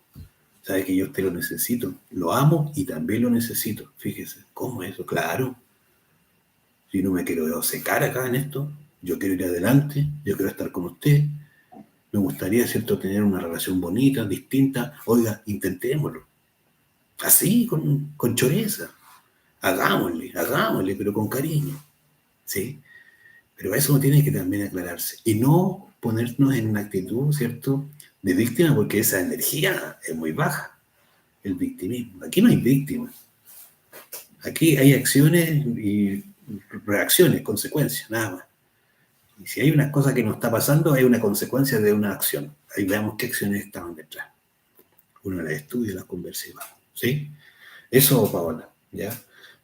Sabe que yo usted lo necesito, lo amo y también lo necesito. Fíjese, ¿cómo es eso? Claro, si no me quiero secar acá en esto, yo quiero ir adelante, yo quiero estar con usted, me gustaría, ¿cierto?, tener una relación bonita, distinta. Oiga, intentémoslo. Así, con choreza. Hagámosle, pero con cariño. ¿Sí? Pero eso tiene que también aclararse. Y no ponernos en una actitud, ¿cierto?, de víctima, porque esa energía es muy baja. El victimismo. Aquí no hay víctimas. Aquí hay acciones y reacciones, consecuencias, nada más. Y si hay una cosa que nos está pasando, hay una consecuencia de una acción. Ahí veamos qué acciones estaban detrás. Uno las estudia, las conversa y vamos. ¿Sí? Eso, Paola, ¿ya?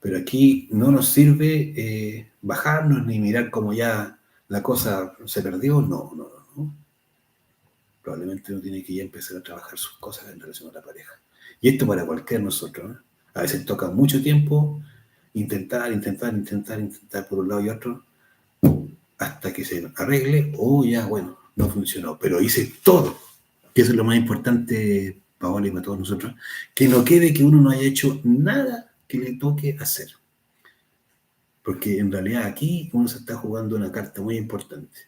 Pero aquí no nos sirve bajarnos ni mirar como ya la cosa se perdió. No, no, no, no. Probablemente uno tiene que ya empezar a trabajar sus cosas en relación a la pareja. Y esto para cualquiera de nosotros, ¿no? A veces toca mucho tiempo intentar por un lado y otro, hasta que se arregle, o ya, bueno, no funcionó, pero hice todo, que eso es lo más importante, Paola, y para todos nosotros, que no quede que uno no haya hecho nada que le toque hacer, porque en realidad aquí uno se está jugando una carta muy importante.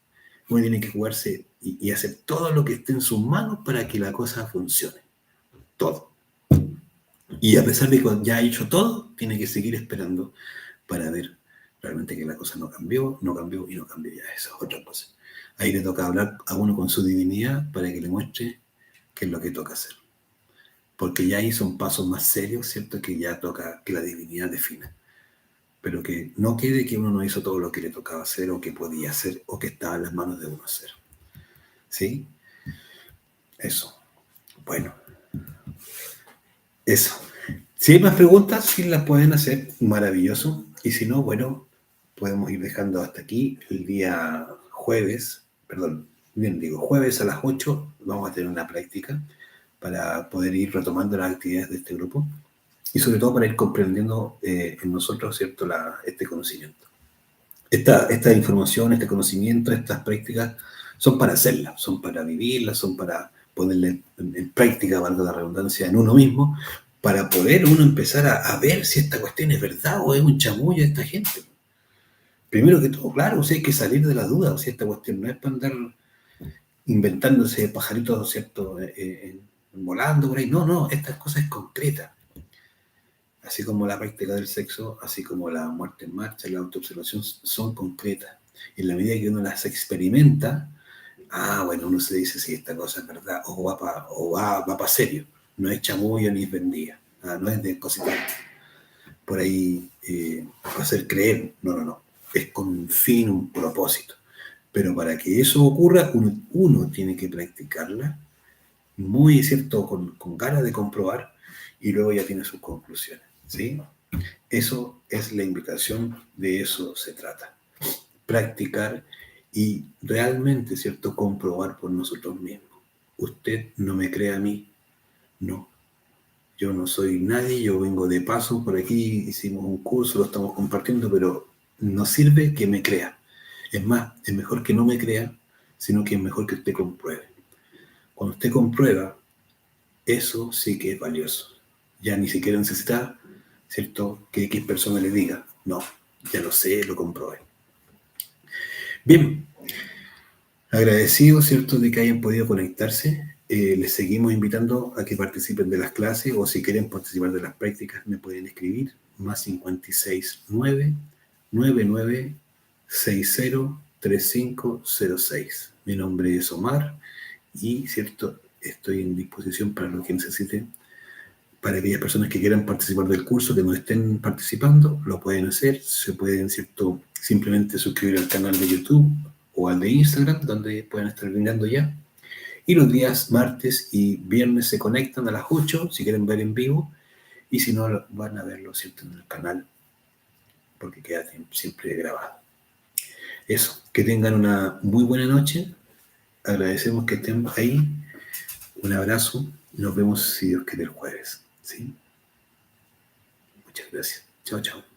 Uno tiene que jugarse y hacer todo lo que esté en sus manos para que la cosa funcione. Todo. Y a pesar de que ya ha hecho todo, tiene que seguir esperando para ver realmente que la cosa no cambió y no cambió ya. Eso es otra cosa. Ahí le toca hablar a uno con su divinidad para que le muestre qué es lo que toca hacer. Porque ya ahí son pasos más serios, ¿cierto? Que ya toca que la divinidad defina. Pero que no quede que uno no hizo todo lo que le tocaba hacer o que podía hacer o que estaba en las manos de uno hacer. ¿Sí? Eso. Bueno, eso. Si hay más preguntas, sí las pueden hacer, maravilloso. Y si no, bueno, podemos ir dejando hasta aquí el día jueves, perdón, bien digo, jueves a las 8 vamos a tener una práctica para poder ir retomando las actividades de este grupo y sobre todo para ir comprendiendo en nosotros, ¿cierto?, este conocimiento. Esta información, este conocimiento, estas prácticas son para hacerlas, son para vivirlas, son para ponerlas en práctica, valga la redundancia, en uno mismo, para poder uno empezar a ver si esta cuestión es verdad o es un chamullo de esta gente. Primero que todo, claro, o sea, hay que salir de la duda, o sea, esta cuestión no es para andar inventándose pajaritos, ¿cierto?, volando por ahí. No, no, estas cosas es concreta. Así como la práctica del sexo, así como la muerte en marcha, la autoobservación, son concretas. Y en la medida que uno las experimenta, bueno, uno se dice si esta cosa es verdad o va para serio. No es chamullo ni es vendida. No es de cositas por ahí hacer creer. No, no, no. Es con un fin, un propósito. Pero para que eso ocurra, uno tiene que practicarla muy, ¿cierto?, con ganas de comprobar y luego ya tiene sus conclusiones. ¿Sí? Eso es la invitación, de eso se trata. Practicar y realmente, ¿cierto?, comprobar por nosotros mismos. Usted no me cree a mí, no. Yo no soy nadie, yo vengo de paso por aquí, hicimos un curso, lo estamos compartiendo, pero no sirve que me crea. Es más, es mejor que no me crea, sino que es mejor que usted compruebe. Cuando usted comprueba, eso sí que es valioso. Ya ni siquiera necesita, ¿cierto?, que X persona le diga, no, ya lo sé, lo comprobé. Bien, agradecido, ¿cierto?, de que hayan podido conectarse. Les seguimos invitando a que participen de las clases o si quieren participar de las prácticas me pueden escribir más 569 99 60 3506. Mi nombre es Omar y, ¿cierto?, estoy en disposición para lo que necesiten. Para aquellas personas que quieran participar del curso, que no estén participando, lo pueden hacer. Se pueden, ¿cierto?, simplemente suscribir al canal de YouTube o al de Instagram, donde pueden estar mirando ya. Y los días martes y viernes se conectan a las 8, si quieren ver en vivo, y si no, van a verlo, ¿cierto?, en el canal, porque queda siempre grabado. Eso, que tengan una muy buena noche. Agradecemos que estén ahí. Un abrazo. Nos vemos, si Dios quiere, el jueves. ¿Sí? Muchas gracias. Chao, chao.